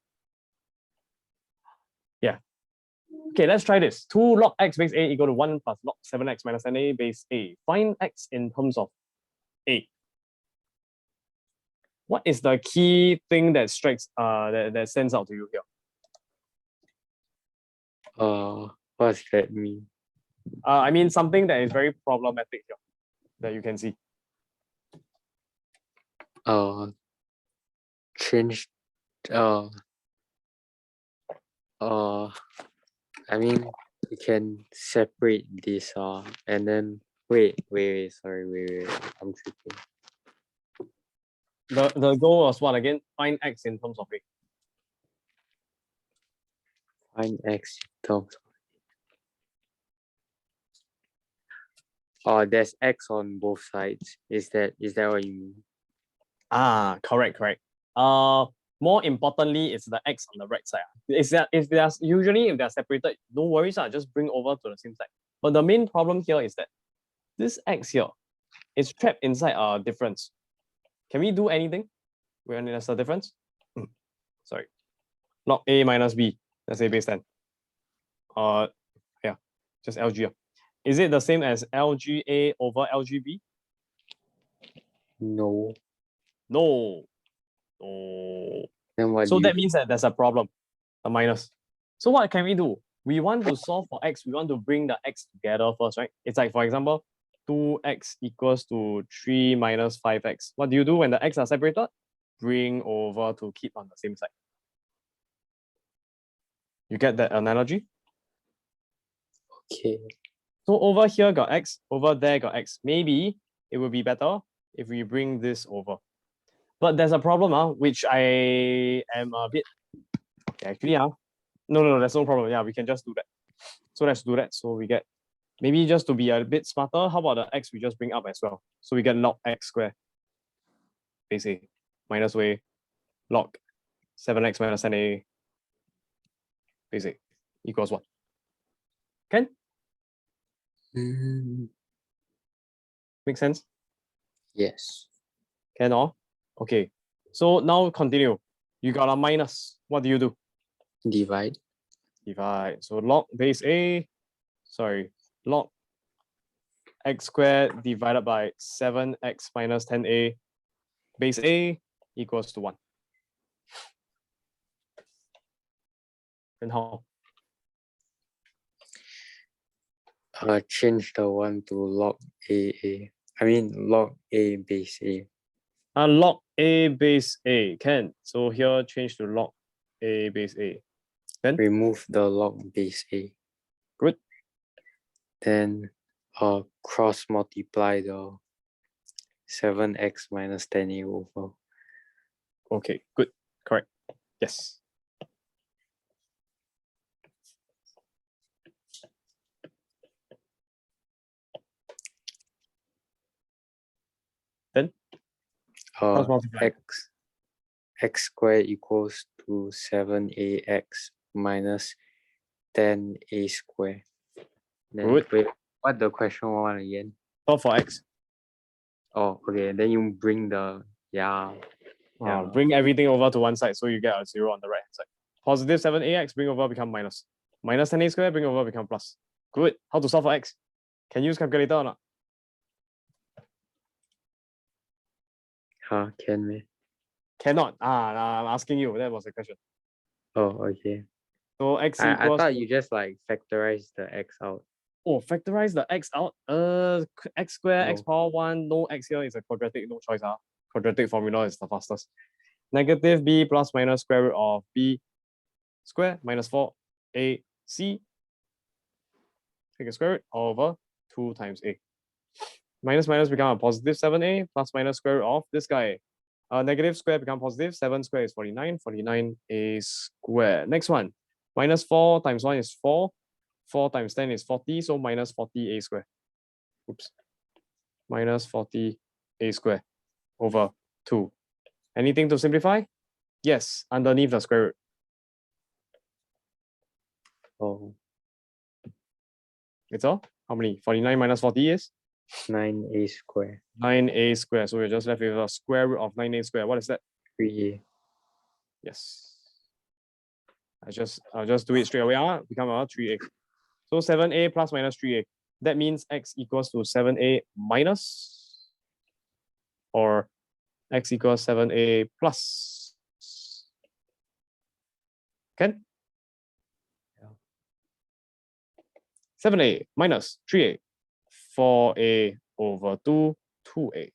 Yeah. Okay, let's try this. 2 log x base a equal to 1 plus log 7x minus 10a base a. Find x in terms of a. What is the key thing that strikes that stands out to you here? What does that mean? I mean something that is very problematic here that you can see. Change. I mean you can separate this and then wait, sorry, I'm tripping. The goal was what again? Find x in terms of a. Find x in terms of. There's x on both sides. Is that what you mean? Correct. More importantly, it's the x on the right side. If they're separated, no worries, just bring over to the same side. But the main problem here is that this x here is trapped inside a difference. Can we do anything when there's a difference? Sorry. Log a minus b, let's say base 10. Just LG. Is it the same as LGA over LGB? No. Then what? So that means that there's a problem, a minus. So what can we do? We want to solve for x. We want to bring the x together first, right? It's like, for example, 2x equals to 3 minus 5x. What do you do when the x are separated? bring over to keep on the same side. You get that analogy? Okay. So over here got x, over there got x. Maybe it would be better if we bring this over. But there's a problem, which I am a bit, okay, actually, no, there's no problem. Yeah, we can just do that. So let's do that. So we get, maybe just to be a bit smarter, how about the x we just bring up as well? So we get log x squared, base a, minus way, log 7x minus 10a, base a, equals what? Can? Make sense? Yes. Can all? Okay. So now continue. You got a minus. What do you do? Divide. Divide. So log base a, log x squared divided by 7x minus 10a base a equals to 1. And how? Change the 1 to log a. I mean log a base a. Log a base a. Can. So here change to log a base a. Then Remove the log base a. good. Then cross multiply the 7x minus 10a over. Okay, good. Correct. Yes. Then cross multiply. x squared equals to 7ax minus 10a squared. Then Good. wait, what the question one again? Solve for x. Oh, okay. Then you bring the Bring everything over to one side so you get a 0 on the right hand side. Positive 7ax, bring over become minus. Minus 10a squared, bring over become plus. Good. How to solve for x? Can you use calculator or not? Can we? Cannot. I'm asking you. That was the question. Oh, okay. So x I equals. thought you just like factorize the x out. Oh, factorize the x out. X squared, x No. power 1, no x here is a quadratic, no choice. Quadratic formula is the fastest. Negative b plus minus square root of b squared minus 4ac. Take a square root over 2 times a. Minus minus become a positive 7a plus minus square root of this guy. Negative square become positive. 7 square is 49. 49a squared. Next one. Minus 4 times 1 is 4. 4 times 10 is 40. So minus 40a squared. Oops. Minus 40a squared over 2. Anything to simplify? Yes, underneath the square root. Oh, It's all? How many? 49 minus 40 is? 9a squared. 9a squared. So we're just left with the square root of 9a squared. What is that? 3a. Yes. I'll just do it straight away. Become a 3a. So 7a plus minus 3a. That means x equals to 7a minus, or x equals 7a plus. Can? 7a minus 3a. 4a over 2, 2a.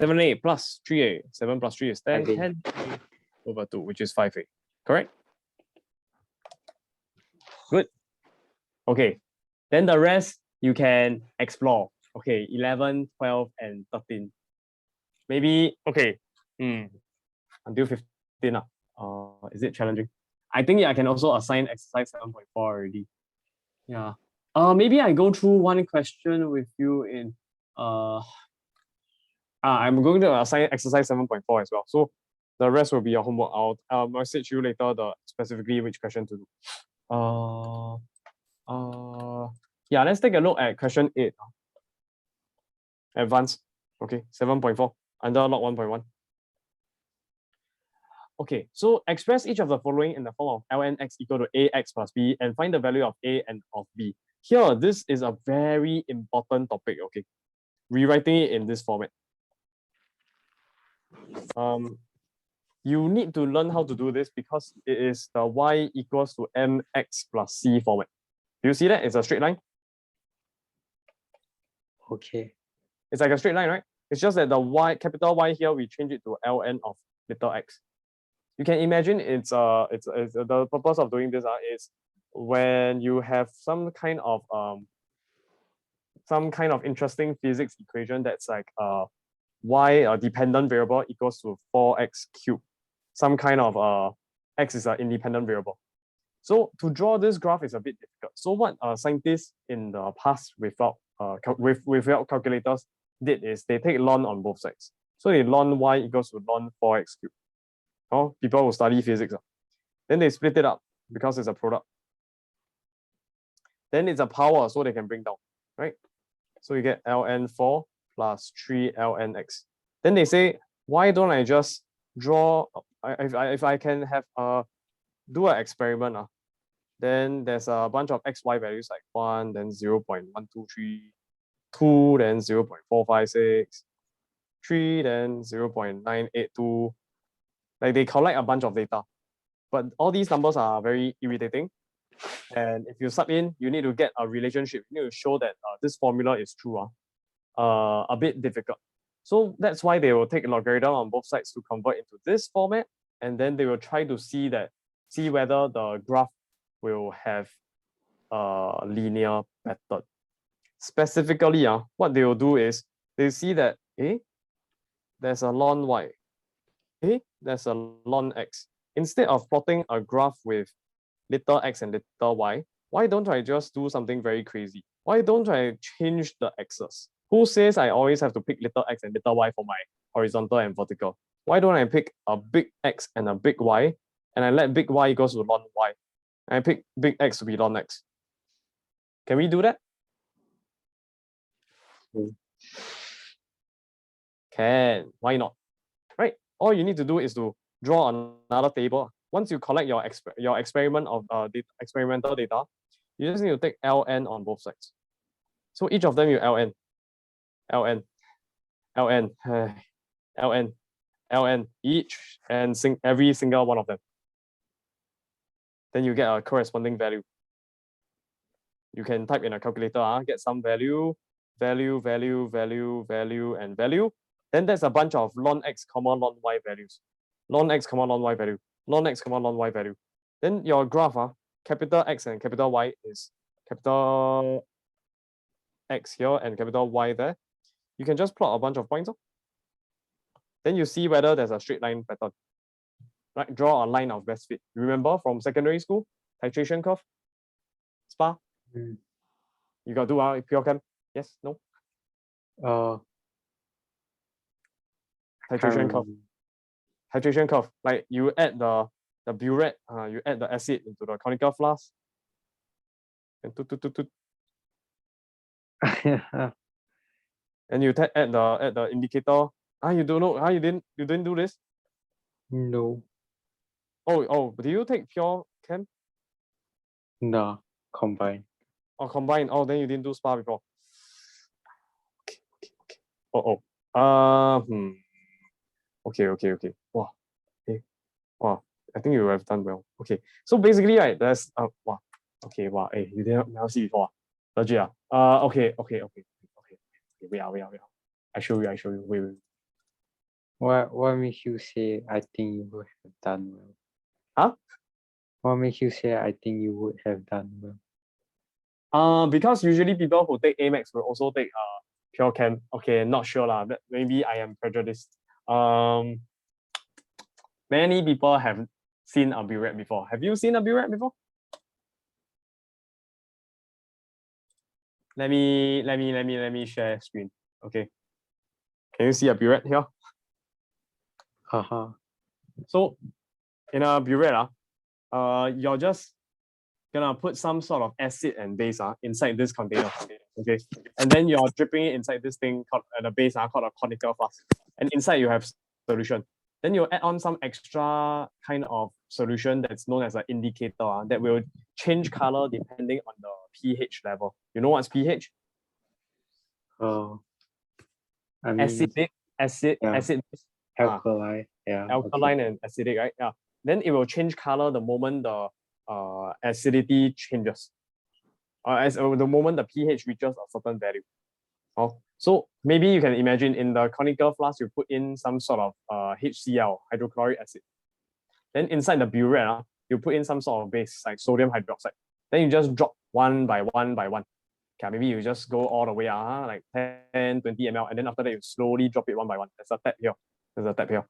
7a plus 3a. 7 plus 3 is 10. 5a. 10 over 2, which is 5a. Correct? Good. Okay. Then the rest you can explore. Okay, 11, 12, and 13. Maybe, okay. Until 15. Is it challenging? I think I can also assign exercise 7.4 already. Yeah. Maybe I go through one question with you in I'm going to assign exercise 7.4 as well. So the rest will be your homework. I'll message you later specifically which question to do. Yeah, let's take a look at question 8. Advanced. Okay, 7.4 under log 1.1. Okay, so express each of the following in the form of ln x equal to ax plus b and find the value of a and of b. Here, this is a very important topic, okay? Rewriting it in this format. You need to learn how to do this because it is the y equals to mx plus c format. Do you see that? It's a straight line. Okay. It's like a straight line, right? It's just that the y, capital Y here, we change it to ln of little x. You can imagine it's the purpose of doing this is when you have some kind of interesting physics equation that's like y, a dependent variable, equals to 4x cubed. Some kind of x is an independent variable. So to draw this graph is a bit difficult. So what scientists in the past without calculators did is they take ln on both sides. So they ln y equals to ln 4x cubed. Oh, people who study physics. Then they split it up because it's a product. Then it's a power, so they can bring down, right? So you get ln 4 plus 3 ln x. Then they say, why don't I just draw, if I can have do an experiment, then there's a bunch of xy values like 1, then 0.123, 2, then 0.456, 3, then 0.982. Like they collect a bunch of data. But all these numbers are very irritating. And if you sub in, you need to get a relationship. You need to show that this formula is true. A bit difficult. So that's why they will take logarithm on both sides to convert into this format. And then they will try to see whether the graph will have a linear pattern. Specifically, what they will do is they see that there's a ln y. There's a ln x. Instead of plotting a graph with little x and little y, why don't I just do something very crazy? Why don't I change the axes? Who says I always have to pick little x and little y for my horizontal and vertical? Why don't I pick a big x and a big y, and I let big y equals to ln y, and I pick big x to be ln x? Can we do that? Can. Why not? Right? All you need to do is to draw another table. Once you collect your experiment of experimental data, you just need to take ln on both sides. So each of them you ln, ln, ln, ln, ln each, and every single one of them. Then you get a corresponding value. You can type in a calculator, get some value, value, value, value, value, and value. Then there's a bunch of ln x, ln y values. Ln x, ln y value. Ln x, ln y value. Then your graph, capital X and capital Y is capital X here and capital Y there. You can just plot a bunch of points. Then you see whether there's a straight line pattern. Right? Draw a line of best fit. Remember from secondary school? Titration curve? SPA? You got to do pure chem? Yes? No? Titration curve. Titration curve. Like you add the burette, you add the acid into the conical flask. And and you add the indicator. You don't know? You didn't do this? No. Oh, do you take pure chem? No, combine. Or combine? Oh, then you didn't do SPA before. Okay. Okay. Wow. Wow. I think you have done well. Okay. So basically, right, there's wow. Okay, wow. Hey, you didn't never see before. Legit. Okay. Wait. I show you. Wait. What makes you say I think you would have done well? Huh? What makes you say I think you would have done well? Because usually people who take AMAX will also take pure chem. Okay, not sure lah. But maybe I am prejudiced. Many people have seen a burette before. Have you seen a burette before? Let me share screen. Okay. Can you see a burette here? So in a burette, you're just gonna put some sort of acid and base inside this container. Okay. And then you're dripping it inside this thing called the base called a conical flask. And inside you have solution. Then you add on some extra kind of solution that's known as an indicator that will change color depending on the pH level. You know what's pH? I mean, acidic, acid. Alkaline. Alkaline and acidic, right? Yeah. Then it will change color the moment the acidity changes. The moment the pH reaches a certain value. So maybe you can imagine in the conical flask, you put in some sort of HCl, hydrochloric acid. Then inside the burette, you put in some sort of base like sodium hydroxide. Then you just drop one by one by one. Okay, maybe you just go all the way like 10, 20 ml, and then after that you slowly drop it one by one. There's a tap here. There's a tap here.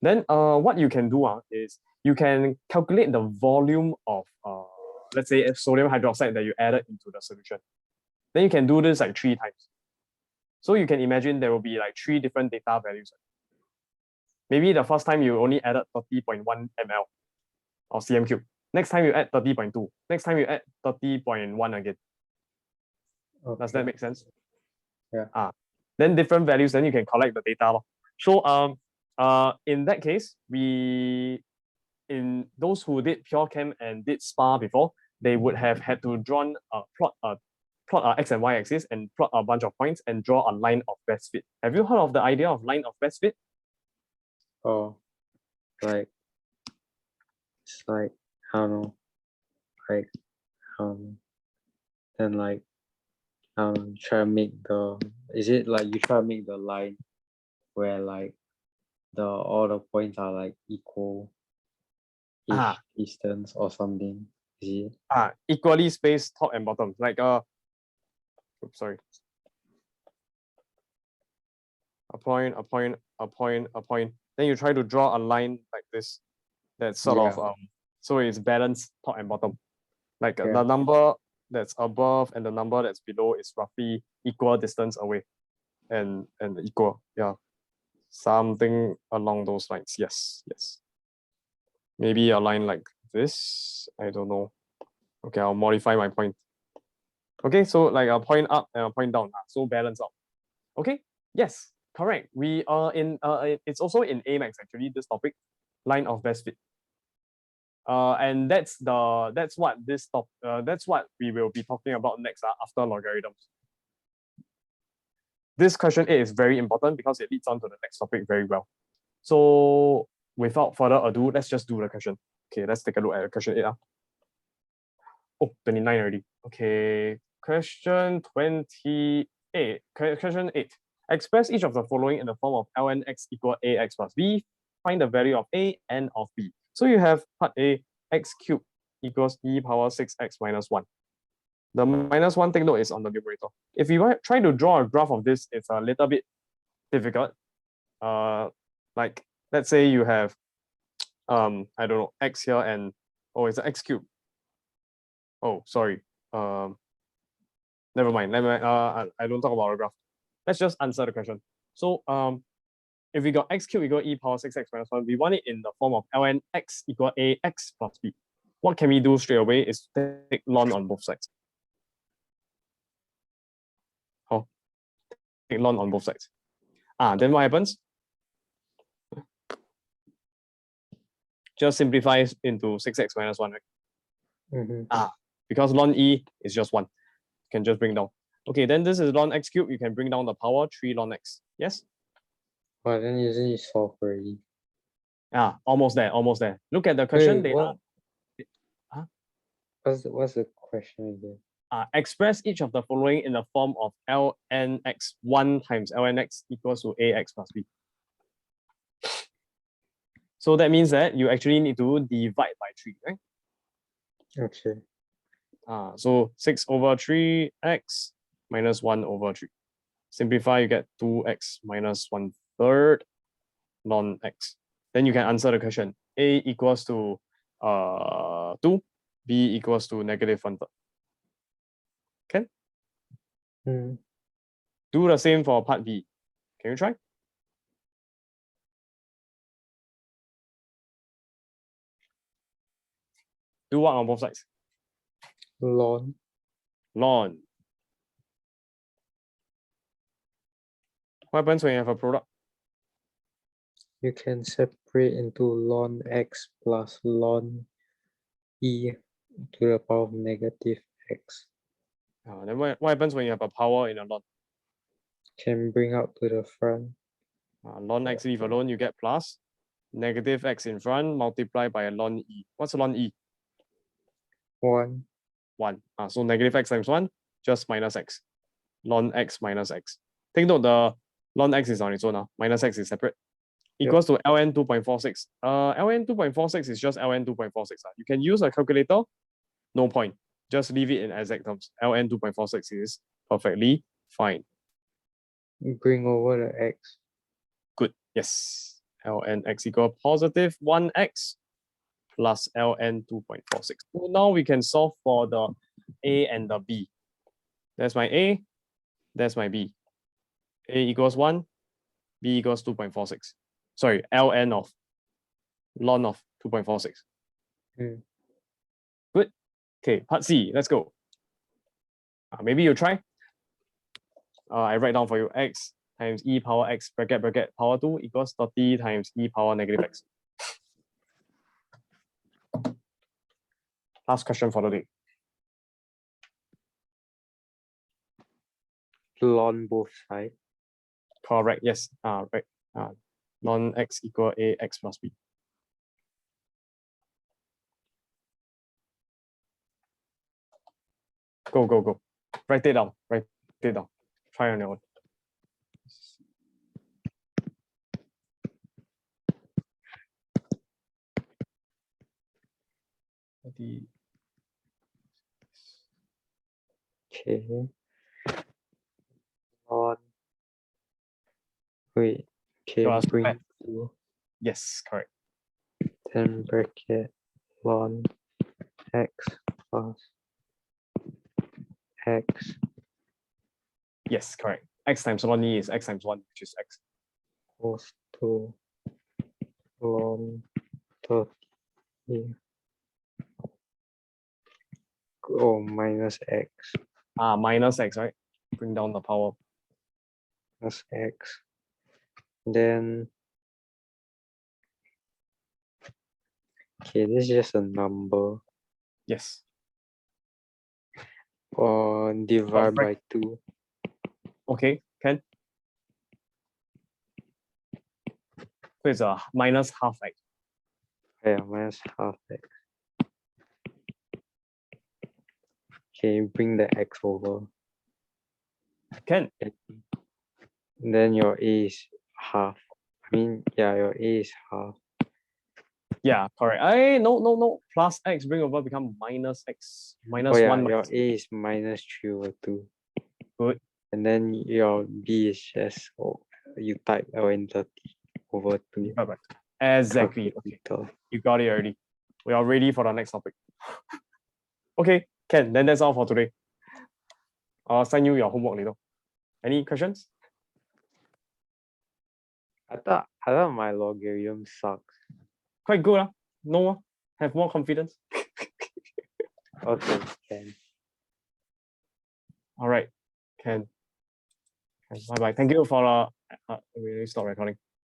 Then what you can do is you can calculate the volume of let's say sodium hydroxide that you added into the solution. Then you can do this like 3 times. So you can imagine there will be like 3 different data values. Maybe the first time you only added 30.1 ml or cm cube. Next time you add 30.2. Next time you add 30.1 again. Okay. Does that make sense? Yeah. Then different values, then you can collect the data. So in that case, in those who did pure chem and did SPA before, they would have had to plot x and y axis and plot a bunch of points and draw a line of best fit. Have you heard of the idea of line of best fit? Oh, like it's like I don't know, like then like try to make is it like you try to make the line where like all the points are like equal distance or something? Is it? Equally spaced top and bottom. Like oops, sorry. A point, a point, a point, a point. Then you try to draw a line like this. That's sort of so it's balanced top and bottom. Like the number that's above and the number that's below is roughly equal distance away, and equal. Yeah, something along those lines. Yes. Maybe a line like this. I don't know. Okay, I'll modify my point. Okay, so like a point up and a point down. So balance out. Okay. Yes. Correct. We are in. It's also in AMAX actually. This topic, line of best fit. And that's what we will be talking about next after logarithms. This question 8 is very important because it leads on to the next topic very well. So without further ado, let's just do the question. Okay, let's take a look at question 8. Oh, 29 already. Okay, question 28. Question 8. Express each of the following in the form of ln x equal ax plus b. Find the value of a and of b. So you have part A, x cubed equals e power 6x minus 1. The minus 1, take note, is on the numerator. If you try to draw a graph of this, it's a little bit difficult. Like let's say you have I don't know, x here and it's an x cubed. Oh, sorry. Never mind. I don't talk about a graph. Let's just answer the question. So if we got x cubed equal e power 6x minus 1, we want it in the form of ln x equal ax plus b. What can we do straight away is take ln on both sides. Take ln on both sides. Then what happens? Just simplify into 6x minus 1, right? Because ln e is just 1. You can just bring down. Okay, then this is ln x cubed. You can bring down the power 3 ln x. Yes? Well, then isn't it solved already? Almost there. Look at the question. What's the question again? Express each of the following in the form of ln x 1 times ln x equals to ax plus b. So that means that you actually need to divide by 3, right? Okay. So 6 over 3x minus 1 over 3. Simplify, you get 2x minus 1/3 ln x. Then you can answer the question. A equals to 2, B equals to negative 1/3. Okay? Do the same for part B. Can you try? Do what on both sides? Ln. What happens when you have a product? You can separate into ln x plus ln e to the power of negative x. Then what happens when you have a power in a ln? Can bring out to the front. Ln x leave alone, you get plus negative x in front multiplied by a ln e. What's ln e? 1. 1. So negative x times 1, just minus x. Ln x minus x. take note the ln x is on its own, minus x is separate. Equals to ln 2.46. Ln 2.46 is just ln 2.46. You can use a calculator, no point. Just leave it in exact terms. ln 2.46 is perfectly fine. Bring over the x. Good. Yes. ln x equal positive 1x plus ln 2.46. So now we can solve for the a and the b. That's my a, that's my b. A equals 1, b equals 2.46. Sorry, ln of 2.46. Good. Okay, part C, let's go. Maybe you try. I write down for you x times e power x bracket power 2 equals 30 times e power negative x. Last question for the day. Ln both sides. Correct, yes. Right. Ln x equal a x plus b. Go. Write it down. Try on your own. Okay. Ln. Wait. Okay, You are bring correct. to Yes, correct. 10 bracket ln x plus x. Yes, correct. X times 1 is x times 1, which is x. Equals to ln 30. Oh, minus x. Minus x, right? Bring down the power. Plus x. Then, okay, this is just a number. Yes. Or divide by 2. Okay, can. So it's a minus half x. Yeah, minus half x. Okay, bring the x over. Can. Then your a is half. I mean, yeah, your a is half. Yeah, correct. No. Plus x bring over become minus x. Minus Oh yeah, 1 your minus. a is minus 3 over 2. Good. And then your b is just, you type ln 30 over 2. Exactly. Okay. You got it already. We are ready for the next topic. Okay, Ken, then that's all for today. I'll send you your homework later. Any questions? I thought my logarithm sucks. Quite good. No, have more confidence. Okay, can. All right, Ken. Bye bye. Thank you for we stop recording.